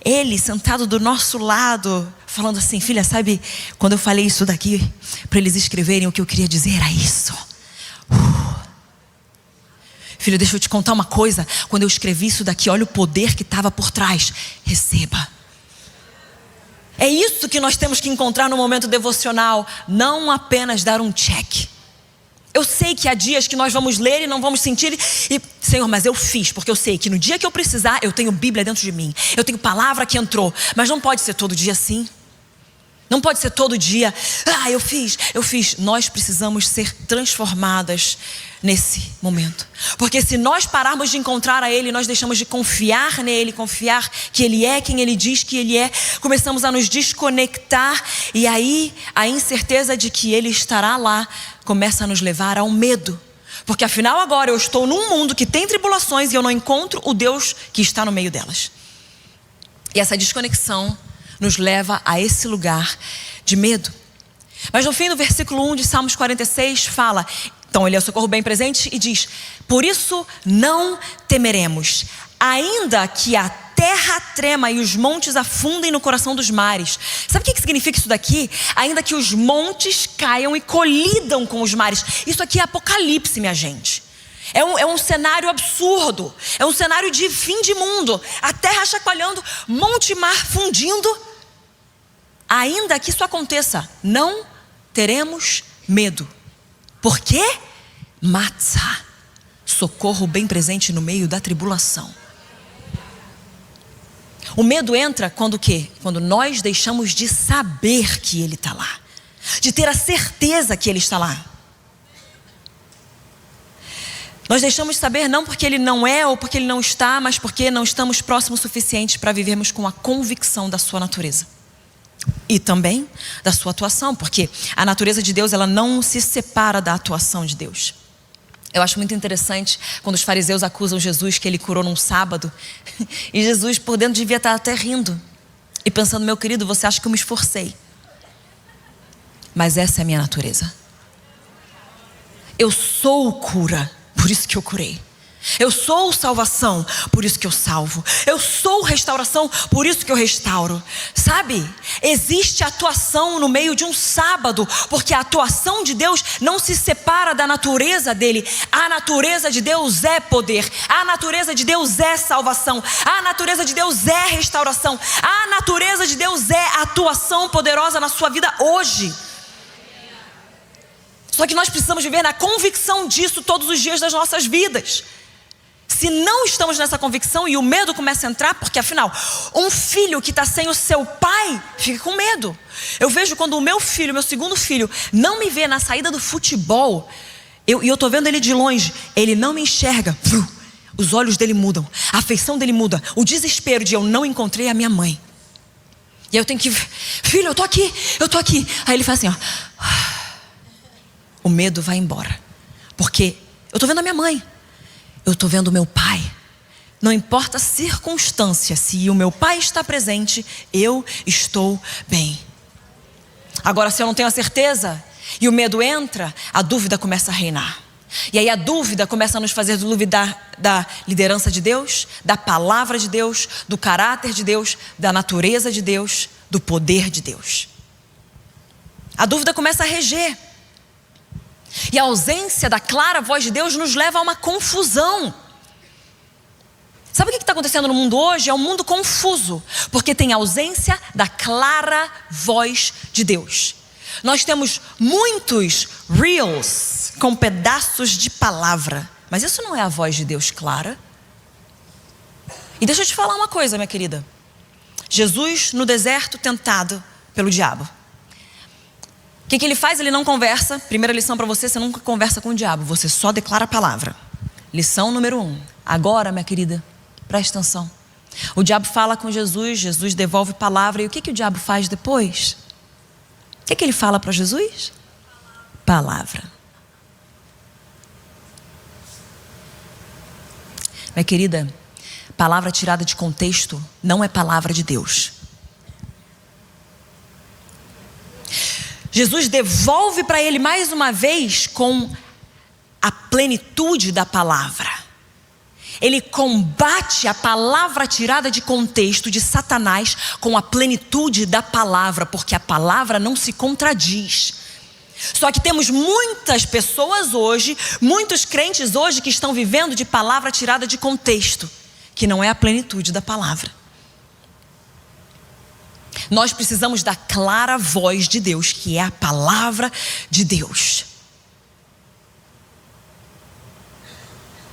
Ele sentado do nosso lado, falando assim: filha, sabe, quando eu falei isso daqui para eles escreverem, o que eu queria dizer era isso. Filho, deixa eu te contar uma coisa. Quando eu escrevi isso daqui, olha o poder que estava por trás. Receba. É isso que nós temos que encontrar no momento devocional, não apenas dar um check. Eu sei que há dias que nós vamos ler e não vamos sentir e Senhor, mas eu fiz, porque eu sei que no dia que eu precisar, eu tenho Bíblia dentro de mim, eu tenho palavra que entrou. Mas não pode ser todo dia assim. Não pode ser todo dia: eu fiz. Nós precisamos ser transformadas nesse momento. Porque se nós pararmos de encontrar a Ele, nós deixamos de confiar nele, confiar que Ele é quem Ele diz que Ele é, começamos a nos desconectar, e aí a incerteza de que Ele estará lá começa a nos levar ao medo. Porque afinal agora eu estou num mundo que tem tribulações e eu não encontro o Deus que está no meio delas. E essa desconexão nos leva a esse lugar de medo. Mas no fim do versículo 1 de Salmos 46 fala: então Ele é o socorro bem presente e diz: por isso não temeremos, ainda que a terra trema e os montes afundem no coração dos mares. Sabe o que significa isso daqui? Ainda que os montes caiam e colidam com os mares. Isso aqui é Apocalipse, minha gente. É um cenário absurdo. É um cenário de fim de mundo. A terra chacoalhando, monte e mar fundindo. Ainda que isso aconteça, não teremos medo. Por quê? Matzah, socorro bem presente no meio da tribulação. O medo entra quando o quê? Quando nós deixamos de saber que Ele está lá, de ter a certeza que Ele está lá. Nós deixamos de saber não porque Ele não é ou porque Ele não está, mas porque não estamos próximos o suficiente para vivermos com a convicção da sua natureza. E também da sua atuação, porque a natureza de Deus, ela não se separa da atuação de Deus. Eu acho muito interessante quando os fariseus acusam Jesus que Ele curou num sábado. E Jesus por dentro devia estar até rindo e pensando: meu querido, você acha que eu me esforcei? Mas essa é a minha natureza. Eu sou cura, por isso que eu curei. Eu sou salvação, por isso que eu salvo. Eu sou restauração, por isso que eu restauro. Sabe? Existe atuação no meio de um sábado, porque a atuação de Deus não se separa da natureza dele. A natureza de Deus é poder. A natureza de Deus é salvação. A natureza de Deus é restauração. A natureza de Deus é atuação poderosa na sua vida hoje. Só que nós precisamos viver na convicção disso todos os dias das nossas vidas. Se não estamos nessa convicção e o medo começa a entrar, porque afinal, um filho que está sem o seu pai fica com medo. Eu vejo quando o meu filho, meu segundo filho, não me vê na saída do futebol, e eu estou vendo ele de longe, ele não me enxerga, os olhos dele mudam, a feição dele muda, o desespero de eu não encontrei a minha mãe. E aí eu tenho que, filho, eu tô aqui. Aí ele faz assim, ó. O medo vai embora, porque eu estou vendo a minha mãe, eu estou vendo o meu pai. Não importa a circunstância, se o meu pai está presente, eu estou bem. Agora, se eu não tenho a certeza e o medo entra, a dúvida começa a reinar. E aí a dúvida começa a nos fazer duvidar da liderança de Deus, da palavra de Deus, do caráter de Deus, da natureza de Deus, do poder de Deus. A dúvida começa a reger. E a ausência da clara voz de Deus nos leva a uma confusão. Sabe o que está acontecendo no mundo hoje? É um mundo confuso, porque tem ausência da clara voz de Deus. Nós temos muitos reels com pedaços de palavra, mas isso não é a voz de Deus clara. E deixa eu te falar uma coisa, minha querida. Jesus no deserto tentado pelo diabo. O que ele faz? Ele não conversa. Primeira lição para você: você nunca conversa com o diabo, você só declara a palavra. Lição número 1. Agora, minha querida, presta atenção. O diabo fala com Jesus, Jesus devolve palavra. E o que o diabo faz depois? O que ele fala para Jesus? Palavra. Minha querida, palavra tirada de contexto não é palavra de Deus. Jesus devolve para ele mais uma vez com a plenitude da palavra. Ele combate a palavra tirada de contexto de Satanás com a plenitude da palavra, porque a palavra não se contradiz. Só que temos muitas pessoas hoje, muitos crentes hoje que estão vivendo de palavra tirada de contexto, que não é a plenitude da palavra. Nós precisamos da clara voz de Deus, que é a palavra de Deus.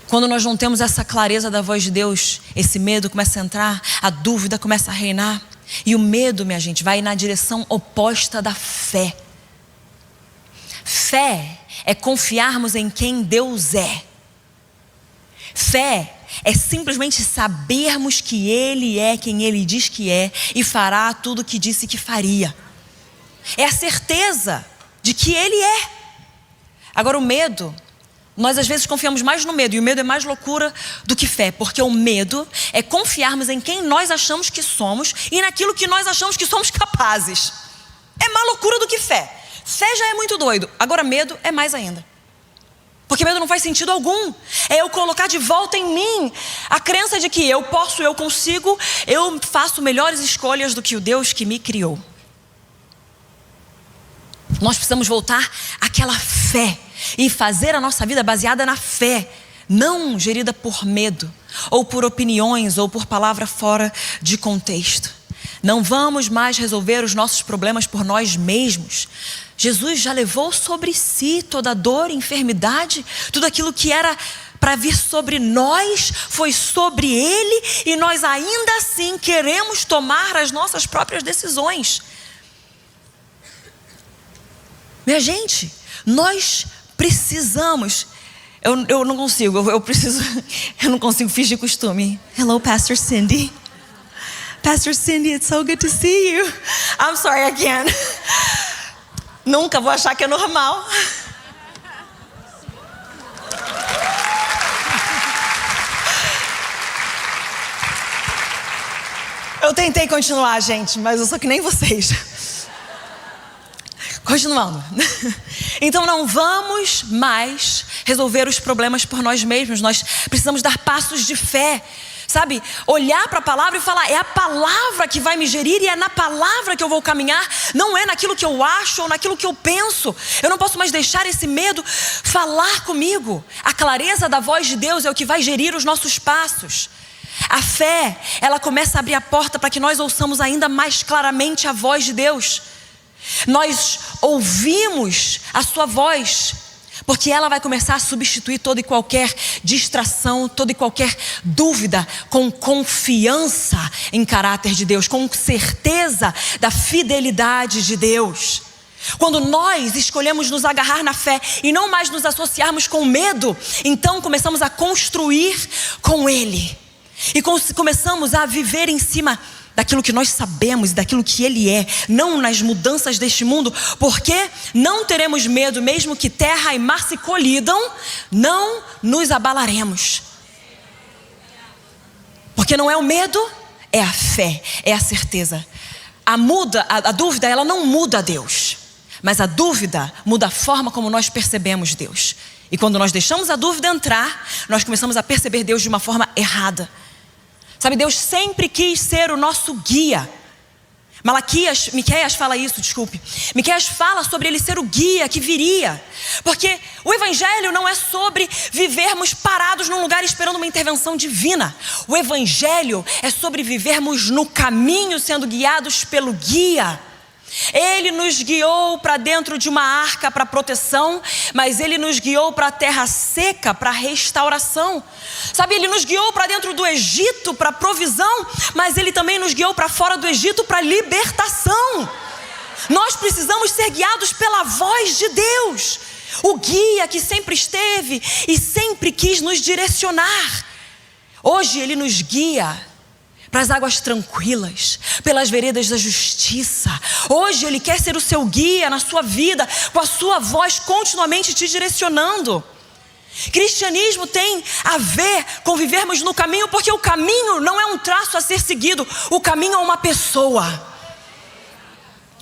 Quando nós não temos essa clareza da voz de Deus, esse medo começa a entrar, a dúvida começa a reinar. E o medo, minha gente, vai na direção oposta da fé. Fé é confiarmos em quem Deus é. Fé é simplesmente sabermos que Ele é quem Ele diz que é e fará tudo o que disse que faria. É a certeza de que Ele é. Agora o medo, nós às vezes confiamos mais no medo, e o medo é mais loucura do que fé, porque o medo é confiarmos em quem nós achamos que somos e naquilo que nós achamos que somos capazes. É mais loucura do que fé. Fé já é muito doido, agora medo é mais ainda. Porque medo não faz sentido algum. É eu colocar de volta em mim a crença de que eu posso, eu consigo, eu faço melhores escolhas do que o Deus que me criou. Nós precisamos voltar àquela fé e fazer a nossa vida baseada na fé, não gerida por medo, ou por opiniões, ou por palavra fora de contexto. Não vamos mais resolver os nossos problemas por nós mesmos. Jesus já levou sobre si toda a dor, enfermidade, tudo aquilo que era para vir sobre nós, foi sobre Ele, e nós ainda assim queremos tomar as nossas próprias decisões. Minha gente, nós precisamos, eu não consigo, eu não consigo fingir costume. Hello, Pastor Cindy. Pastor Cindy, it's so good to see you. I'm sorry, I can't. Nunca vou achar que é normal. Eu tentei continuar, gente, mas eu sou que nem vocês. Continuando. Então não vamos mais resolver os problemas por nós mesmos. Nós precisamos dar passos de fé. Sabe, olhar para a palavra e falar, é a palavra que vai me gerir e é na palavra que eu vou caminhar, não é naquilo que eu acho ou naquilo que eu penso. Eu não posso mais deixar esse medo falar comigo. A clareza da voz de Deus é o que vai gerir os nossos passos. A fé, ela começa a abrir a porta para que nós ouçamos ainda mais claramente a voz de Deus. Nós ouvimos a sua voz, porque ela vai começar a substituir toda e qualquer distração, toda e qualquer dúvida, com confiança em caráter de Deus, com certeza da fidelidade de Deus. Quando nós escolhemos nos agarrar na fé e não mais nos associarmos com medo, então começamos a construir com Ele. E começamos a viver em cima daquilo que nós sabemos, daquilo que Ele é, não nas mudanças deste mundo, porque não teremos medo, mesmo que terra e mar se colidam, não nos abalaremos. Porque não é o medo, é a fé, é a certeza. A dúvida, ela não muda Deus, mas a dúvida muda a forma como nós percebemos Deus. E quando nós deixamos a dúvida entrar, nós começamos a perceber Deus de uma forma errada. Sabe, Deus sempre quis ser o nosso guia. Miqueias fala isso, desculpe. Miqueias fala sobre Ele ser o guia que viria. Porque o Evangelho não é sobre vivermos parados num lugar esperando uma intervenção divina. O Evangelho é sobre vivermos no caminho, sendo guiados pelo guia. Ele nos guiou para dentro de uma arca para proteção, mas Ele nos guiou para a terra seca para restauração. Sabe, Ele nos guiou para dentro do Egito para provisão, mas Ele também nos guiou para fora do Egito para libertação. Nós precisamos ser guiados pela voz de Deus, o guia que sempre esteve e sempre quis nos direcionar. Hoje Ele nos guia para as águas tranquilas, pelas veredas da justiça. Hoje Ele quer ser o seu guia na sua vida, com a sua voz continuamente te direcionando. Cristianismo tem a ver com vivermos no caminho, porque o caminho não é um traço a ser seguido, o caminho é uma pessoa.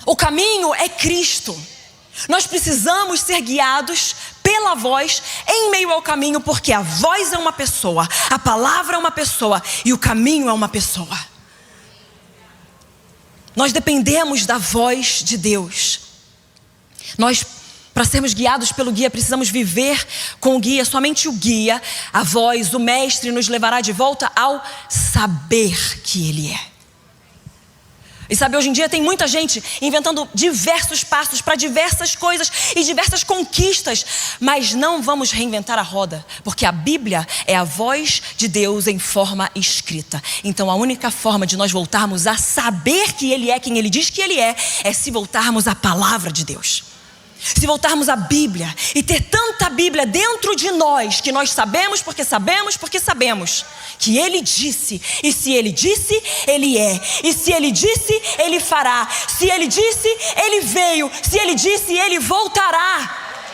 O caminho é Cristo. Nós precisamos ser guiados pela voz em meio ao caminho, porque a voz é uma pessoa, a palavra é uma pessoa e o caminho é uma pessoa. Nós dependemos da voz de Deus. Nós, para sermos guiados pelo guia, precisamos viver com o guia. Somente o guia, a voz, o mestre, nos levará de volta ao saber que Ele é. E sabe, hoje em dia tem muita gente inventando diversos passos para diversas coisas e diversas conquistas, mas não vamos reinventar a roda, porque a Bíblia é a voz de Deus em forma escrita. Então a única forma de nós voltarmos a saber que Ele é quem Ele diz que Ele é se voltarmos à palavra de Deus. Se voltarmos à Bíblia e ter tanta Bíblia dentro de nós, que nós sabemos que Ele disse, e se Ele disse, Ele é, e se Ele disse, Ele fará, se Ele disse, Ele veio, se Ele disse, Ele voltará.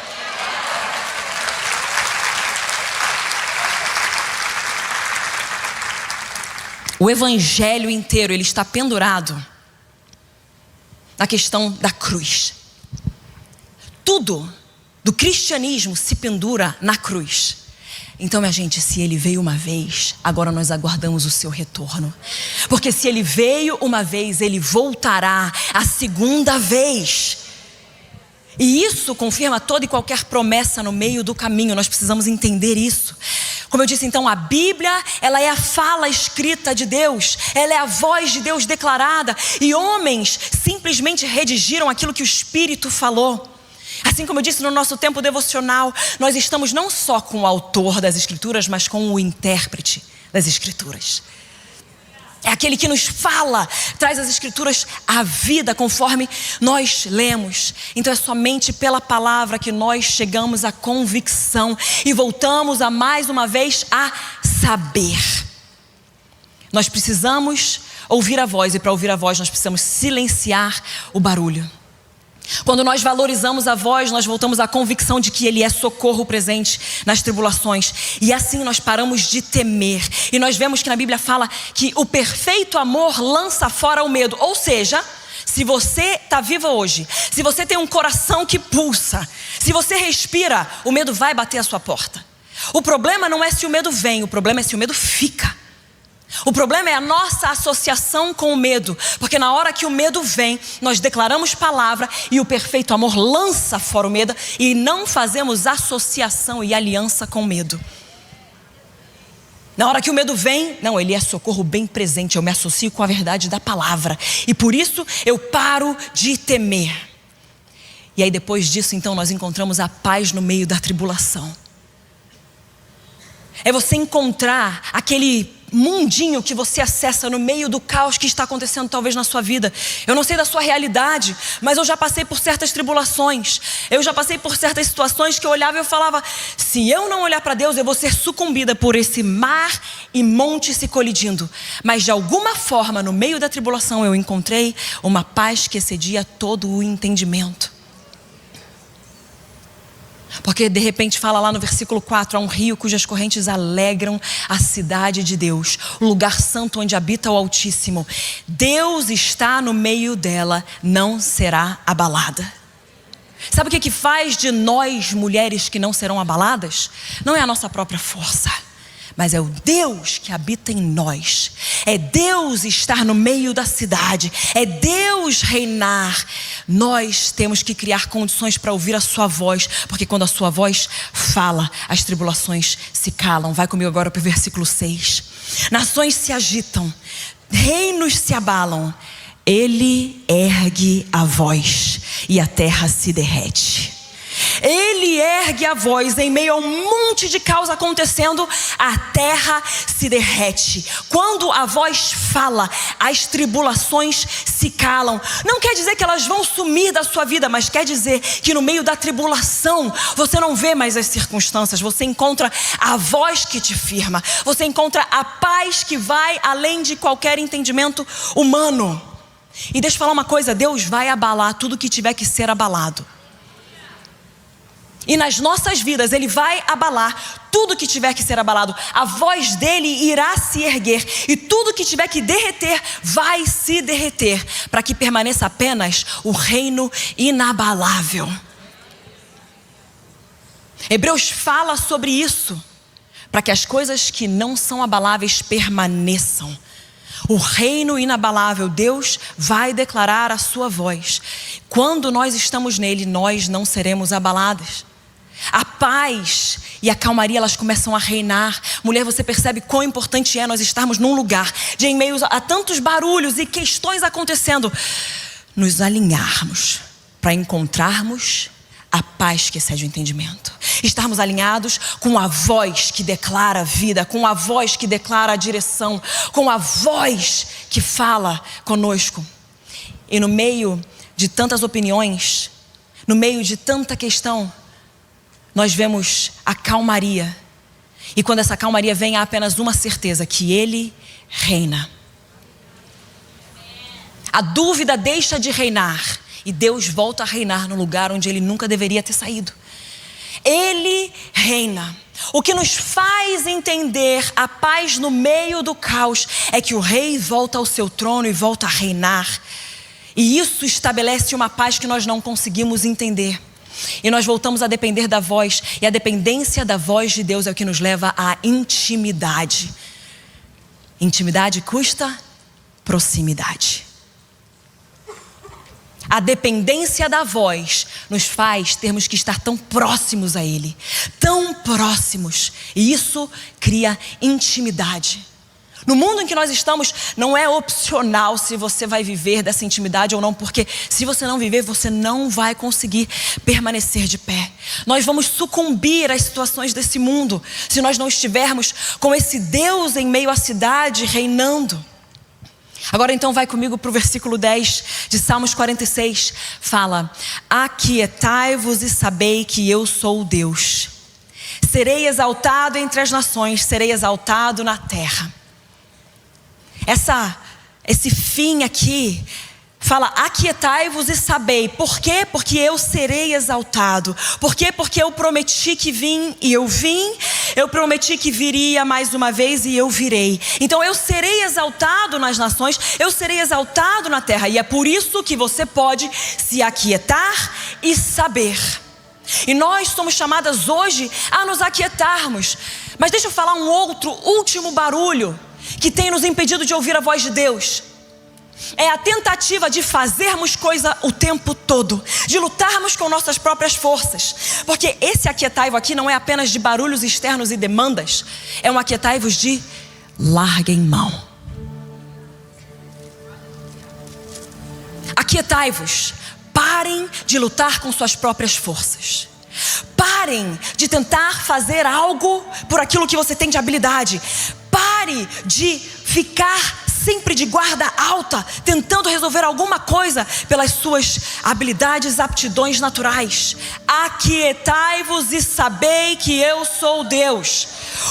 O Evangelho inteiro, ele está pendurado na questão da cruz. Tudo do cristianismo se pendura na cruz. Então, minha gente, se Ele veio uma vez, agora nós aguardamos o seu retorno. Porque se Ele veio uma vez, Ele voltará a segunda vez. E isso confirma toda e qualquer promessa no meio do caminho. Nós precisamos entender isso. Como eu disse, então, a Bíblia, ela é a fala escrita de Deus. Ela é a voz de Deus declarada. E homens simplesmente redigiram aquilo que o Espírito falou. Assim como eu disse no nosso tempo devocional, nós estamos não só com o autor das Escrituras, mas com o intérprete das Escrituras. É aquele que nos fala, traz as Escrituras à vida conforme nós lemos. Então é somente pela palavra que nós chegamos à convicção e voltamos a mais uma vez a saber. Nós precisamos ouvir a voz, e para ouvir a voz nós precisamos silenciar o barulho. Quando nós valorizamos a voz, nós voltamos à convicção de que Ele é socorro presente nas tribulações. E assim nós paramos de temer. E nós vemos que na Bíblia fala que o perfeito amor lança fora o medo. Ou seja, se você está viva hoje, se você tem um coração que pulsa, se você respira, o medo vai bater à sua porta. O problema não é se o medo vem, o problema é se o medo fica. O problema é a nossa associação com o medo, porque na hora que o medo vem, nós declaramos palavra e o perfeito amor lança fora o medo e não fazemos associação e aliança com o medo. Na hora que o medo vem, não, ele é socorro bem presente, eu me associo com a verdade da palavra e por isso eu paro de temer. E aí depois disso, então, nós encontramos a paz no meio da tribulação. É você encontrar aquele mundinho que você acessa no meio do caos que está acontecendo talvez na sua vida. Eu não sei da sua realidade, mas eu já passei por certas tribulações. Eu já passei por certas situações que eu olhava e eu falava: se eu não olhar para Deus, eu vou ser sucumbida por esse mar e monte se colidindo. Mas de alguma forma, no meio da tribulação, eu encontrei uma paz que excedia todo o entendimento. Porque de repente fala lá no versículo 4: há um rio cujas correntes alegram a cidade de Deus, o lugar santo onde habita o Altíssimo. Deus está no meio dela, não será abalada. Sabe o que faz de nós mulheres que não serão abaladas? Não é a nossa própria força, mas é o Deus que habita em nós. É Deus estar no meio da cidade. É Deus reinar. Nós temos que criar condições para ouvir a sua voz, porque quando a sua voz fala, as tribulações se calam. Vai comigo agora para o versículo 6. Nações se agitam, reinos se abalam. Ele ergue a voz e a terra se derrete. Ele ergue a voz em meio a um monte de caos acontecendo, a terra se derrete. Quando a voz fala, as tribulações se calam. Não quer dizer que elas vão sumir da sua vida, mas quer dizer que no meio da tribulação você não vê mais as circunstâncias. Você encontra a voz que te firma. Você encontra a paz que vai além de qualquer entendimento humano. E deixa eu falar uma coisa: Deus vai abalar tudo que tiver que ser abalado. E nas nossas vidas Ele vai abalar tudo que tiver que ser abalado. A voz dele irá se erguer, e tudo que tiver que derreter vai se derreter, para que permaneça apenas o reino inabalável. Hebreus fala sobre isso, para que as coisas que não são abaláveis permaneçam. O reino inabalável, Deus vai declarar a sua voz. Quando nós estamos nele, nós não seremos abaladas. A paz e a calmaria, elas começam a reinar. Mulher, você percebe quão importante é nós estarmos num lugar de, em meio a tantos barulhos e questões acontecendo, nos alinharmos para encontrarmos a paz que excede o entendimento. Estarmos alinhados com a voz que declara a vida, com a voz que declara a direção, com a voz que fala conosco. E no meio de tantas opiniões, no meio de tanta questão, nós vemos a calmaria. E quando essa calmaria vem, há apenas uma certeza: que Ele reina. A dúvida deixa de reinar e Deus volta a reinar no lugar onde Ele nunca deveria ter saído. Ele reina. O que nos faz entender a paz no meio do caos é que o rei volta ao seu trono e volta a reinar. E isso estabelece uma paz que nós não conseguimos entender. E nós voltamos a depender da voz. E a dependência da voz de Deus é o que nos leva à intimidade. Intimidade custa proximidade. A dependência da voz nos faz termos que estar tão próximos a Ele. Tão próximos. E isso cria intimidade. No mundo em que nós estamos, não é opcional se você vai viver dessa intimidade ou não, porque se você não viver, você não vai conseguir permanecer de pé. Nós vamos sucumbir às situações desse mundo se nós não estivermos com esse Deus em meio à cidade reinando. Agora então vai comigo para o versículo 10 de Salmos 46. Fala: aquietai-vos e sabei que eu sou o Deus. Serei exaltado entre as nações, serei exaltado na terra. Esse fim aqui fala: aquietai-vos e sabei. Por quê? Porque eu serei exaltado. Por quê? Porque eu prometi que vim e eu vim. Eu prometi que viria mais uma vez e eu virei. Então eu serei exaltado nas nações, eu serei exaltado na terra. E é por isso que você pode se aquietar e saber. E nós somos chamadas hoje a nos aquietarmos. Mas deixa eu falar um outro, último barulho que tem nos impedido de ouvir a voz de Deus. É a tentativa de fazermos coisa o tempo todo, de lutarmos com nossas próprias forças. Porque esse aquietai-vos aqui não é apenas de barulhos externos e demandas. É um aquietai-vos de larguem mão. Aquietai-vos, Parem de lutar com suas próprias forças. Parem de tentar fazer algo por aquilo que você tem de habilidade. Pare de ficar sempre de guarda alta, tentando resolver alguma coisa pelas suas habilidades, aptidões naturais. Aquietai-vos e sabei que eu sou Deus.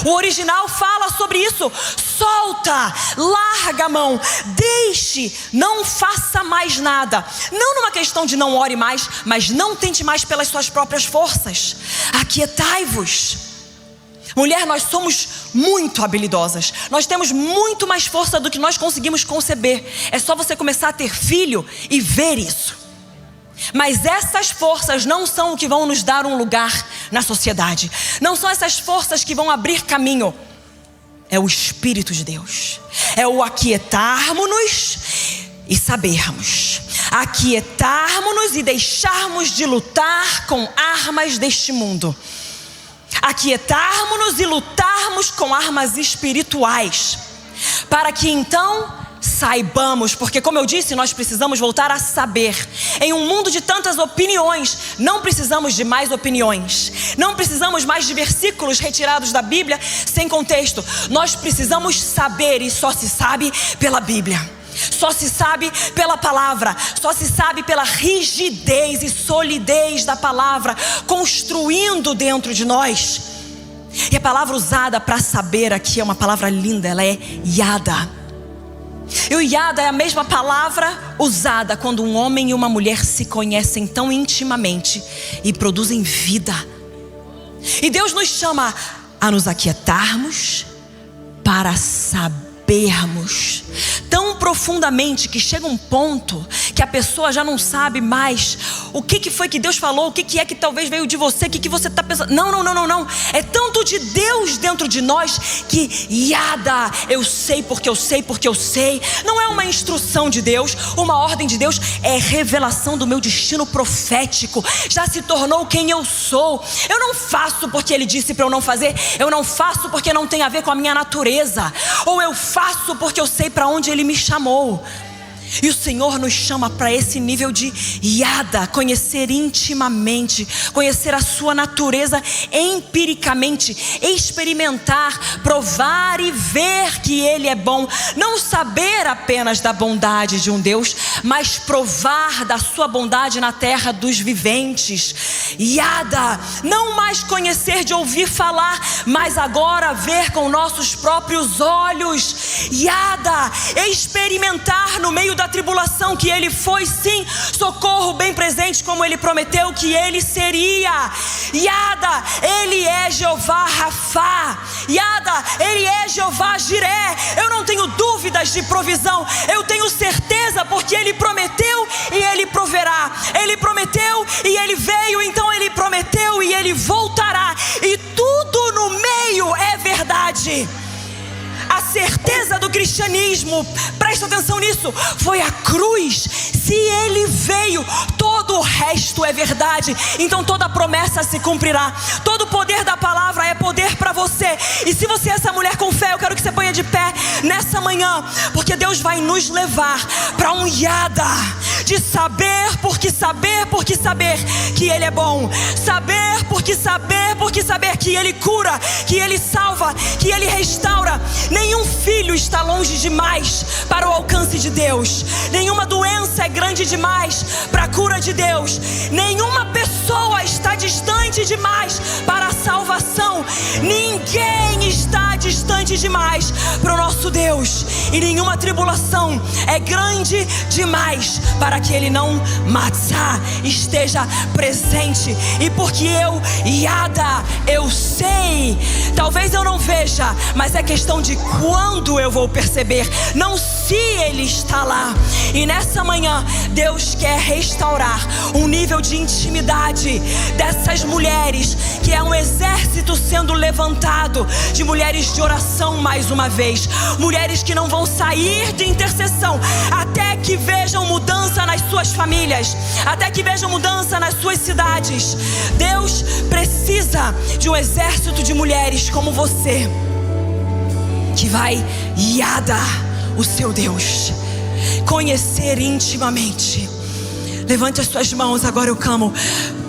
O original fala sobre isso. Solta, larga a mão, deixe, não faça mais nada. Não numa questão de não ore mais, mas não tente mais pelas suas próprias forças. Aquietai-vos. Mulher, nós somos muito habilidosas. Nós temos muito mais força do que nós conseguimos conceber. É só você começar a ter filho e ver isso. Mas essas forças não são o que vão nos dar um lugar na sociedade. Não são essas forças que vão abrir caminho. É o Espírito de Deus. É o aquietarmos-nos e sabermos. Aquietarmos-nos e deixarmos de lutar com armas deste mundo. Aquietarmos-nos e lutarmos com armas espirituais, para que então saibamos, porque como eu disse, nós precisamos voltar a saber. Em um mundo de tantas opiniões, não precisamos de mais opiniões, não precisamos mais de versículos retirados da Bíblia sem contexto. Nós precisamos saber, e só se sabe pela Bíblia. Só se sabe pela palavra, só se sabe pela rigidez e solidez da palavra construindo dentro de nós. E a palavra usada para saber aqui é uma palavra linda, ela é yada. E o yada é a mesma palavra usada quando um homem e uma mulher se conhecem tão intimamente e produzem vida. E Deus nos chama a nos aquietarmos para sabermos tão profundamente que chega um ponto que a pessoa já não sabe mais o que foi que Deus falou, o que é que talvez veio de você, o que você está pensando. Não. É tanto de Deus dentro de nós que yada, eu sei porque eu sei porque eu sei. Não é uma instrução de Deus, uma ordem de Deus, é revelação do meu destino profético. Já se tornou quem eu sou. Eu não faço porque Ele disse para eu não fazer. Eu não faço porque não tem a ver com a minha natureza. Ou eu faço porque eu sei para onde Ele me chamou. E o Senhor nos chama para esse nível de yada, conhecer intimamente, conhecer a sua natureza empiricamente, experimentar, provar e ver que Ele é bom. Não saber apenas da bondade de um Deus, mas provar da sua bondade na terra dos viventes. Yada, não mais conhecer de ouvir falar, mas agora ver com nossos próprios olhos. Yada, experimentar no meio da tribulação que Ele foi sim socorro bem presente, como Ele prometeu que Ele seria. Yada, Ele é Jeová Rafá. Yada, Ele é Jeová Jiré. Eu não tenho dúvidas de provisão, eu tenho certeza porque Ele prometeu e Ele proverá. Ele prometeu e Ele veio, então Ele prometeu e Ele voltará. E tudo no meio é verdade. A certeza do cristianismo, presta atenção nisso, foi a cruz. Se Ele veio, todo o resto é verdade. Então toda promessa se cumprirá. Todo o poder da palavra é poder para você. E se você é essa mulher com fé, eu quero que você ponha de pé nessa manhã, porque Deus vai nos levar para um yada de saber porque saber que Ele é bom. Saber porque saber que Ele cura, que Ele salva, que Ele restaura. Nenhum filho está longe demais para o alcance de Deus. Nenhuma doença é grande demais para a cura de Deus. Nenhuma pessoa está distante demais para a salvação. Ninguém está distante demais para o nosso Deus. E nenhuma tribulação é grande demais para que Ele não esteja presente. E porque eu sei, talvez eu não veja, mas é questão de quando eu vou perceber, não se Ele está lá. E nessa manhã Deus quer restaurar um nível de intimidade dessas mulheres, que é um exército sendo levantado de mulheres de oração mais uma vez, mulheres que não vão sair de intercessão até que vejam mudança nas suas famílias, até que vejam mudança nas suas cidades. Deus precisa de um exército de mulheres como você, que vai yada o seu Deus, conhecer intimamente. Levante as suas mãos, agora eu clamo.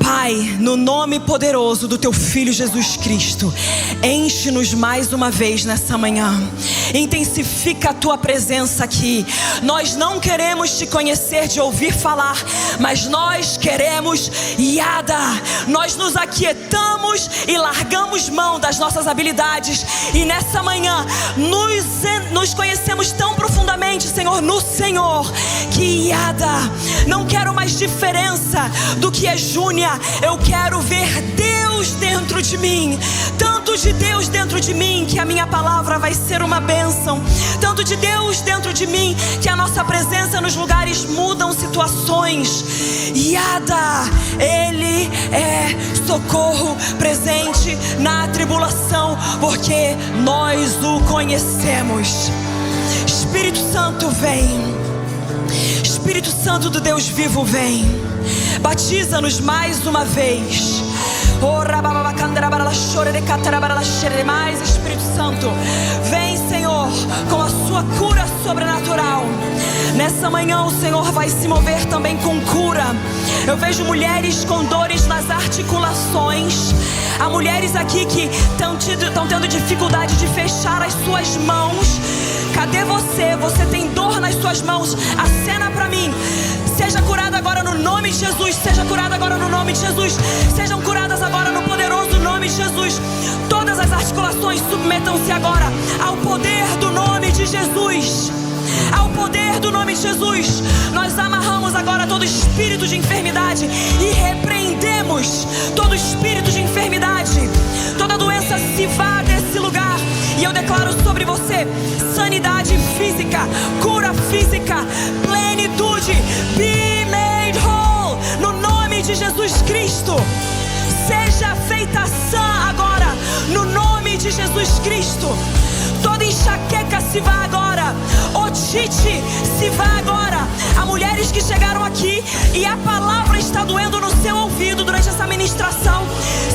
Pai, no nome poderoso do teu Filho Jesus Cristo, enche-nos mais uma vez nessa manhã. Intensifica a tua presença aqui. Nós não queremos te conhecer de ouvir falar, mas nós queremos Yada. Nós nos aquietamos e largamos mão das nossas habilidades. E nessa manhã nos conhecemos tão profundamente, Senhor, no Senhor, que Yada, não quero mais diferença do que é Júnia. Eu quero ver Deus dentro de mim, tanto de Deus dentro de mim que a minha palavra vai ser uma bênção, tanto de Deus dentro de mim que a nossa presença nos lugares mudam situações. Yada, Ele é socorro presente na tribulação, porque nós o conhecemos. Espírito Santo, vem. Espírito Santo do Deus vivo, vem. Batiza-nos mais uma vez. Mais, Espírito Santo, vem, Senhor, com a sua cura sobrenatural. Nessa manhã o Senhor vai se mover também com cura. Eu vejo mulheres com dores nas articulações. Há mulheres aqui que estão tendo dificuldade de fechar as suas mãos. Cadê você? Você tem dor nas suas mãos? Acena para mim. Seja curada agora no nome de Jesus. Seja curada agora no nome de Jesus. Sejam curadas agora no poderoso nome de Jesus. Todas as articulações submetam-se agora ao poder do nome de Jesus. Ao poder do nome de Jesus. Nós amarramos agora todo espírito de enfermidade e repreendemos todo espírito de enfermidade. Toda doença se vá desse lugar. E eu declaro sobre você sanidade física, cura física, plenitude. Be made whole no nome de Jesus Cristo. Seja feita sã agora no nome de Jesus Cristo. Toda enxaqueca se vá agora. Otite se vá agora. Há mulheres que chegaram aqui e a palavra está doendo no seu ouvido durante essa ministração.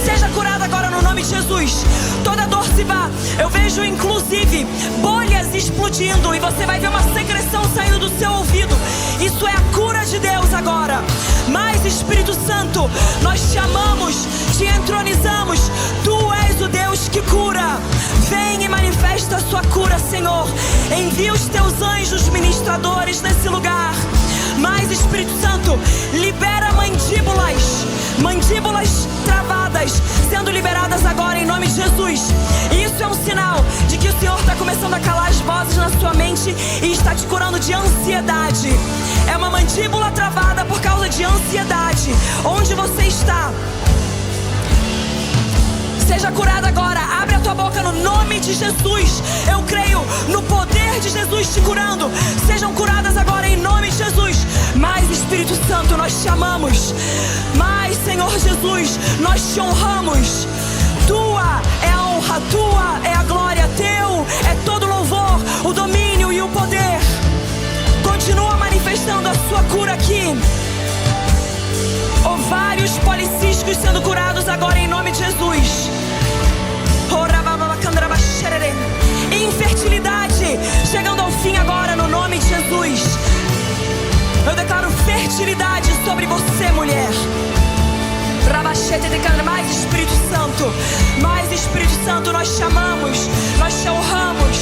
Seja curada agora no nome de Jesus. Toda dor se vá. Eu vejo inclusive bolhas explodindo e você vai ver uma secreção saindo do seu ouvido. Isso é a cura de Deus agora. Mas Espírito Santo, nós te amamos, te entronizamos. Tu és o Deus que cura. Vem e manifesta a sua cura, Senhor. Envia os teus anjos ministradores nesse lugar. Mas Espírito Santo, libera mandíbulas travadas, sendo liberadas agora em nome de Jesus. Isso é um sinal de que o Senhor está começando a calar as vozes na sua mente e está te curando de ansiedade. É uma mandíbula travada por causa de ansiedade. Onde você está? Seja curada agora. Abre a tua boca no nome de Jesus. Eu creio no poder de Jesus te curando. Sejam curadas agora em nome de Jesus. Mas Espírito Santo, nós te amamos. Mas Senhor Jesus, nós te honramos. Tua é a honra, tua é a glória, teu é todo o louvor, o domínio e o poder. Continua manifestando a sua cura aqui. Ovários policísticos sendo curados agora em nome de Jesus. Infertilidade chegando ao fim agora no nome de Jesus. Eu declaro fertilidade sobre você, mulher. Mais Espírito Santo, mais Espírito Santo, nós te amamos, nós te honramos.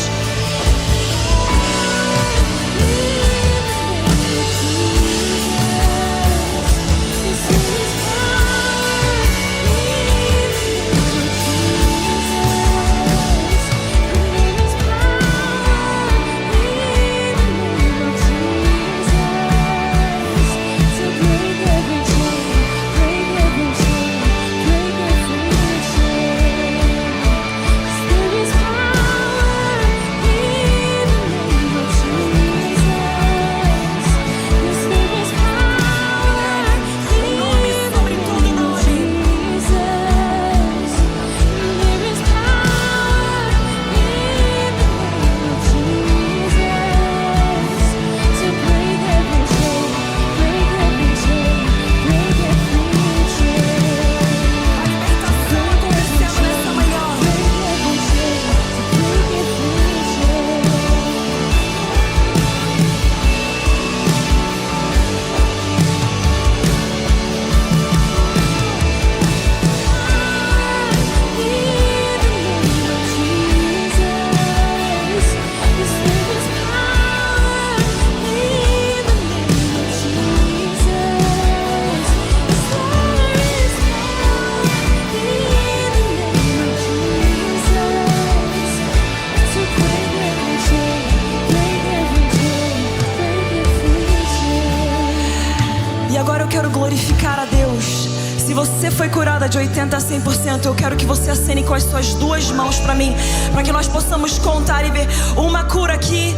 você foi curada de 80% a 100%, eu quero que você acene com as suas duas mãos para mim, para que nós possamos contar e ver uma cura aqui,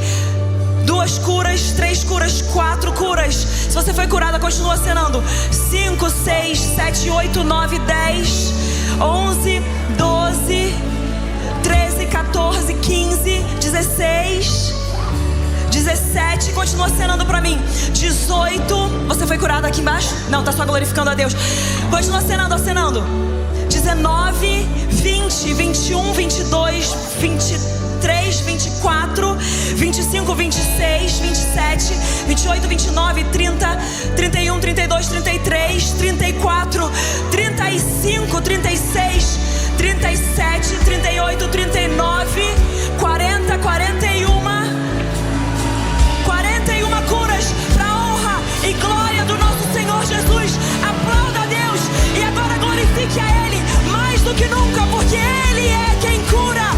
2 curas, 3 curas, 4 curas. Se você foi curada, continua acenando. 5, 6, 7, 8, 9, 10, 11, 12, 13, 14, 15, 16, 17, continua acenando pra mim. 18, você foi curado aqui embaixo? Não, tá só glorificando a Deus. Continua acenando, acenando. 19, 20, 21, 22, 23, 24, 25, 26, 27, 28, 29, 30, 31, 32, 33, 34, 35, 36, 37, 38, 39, 40, 41 curas para a honra e glória do nosso Senhor Jesus. Aplauda a Deus e agora glorifique a Ele mais do que nunca, porque Ele é quem cura.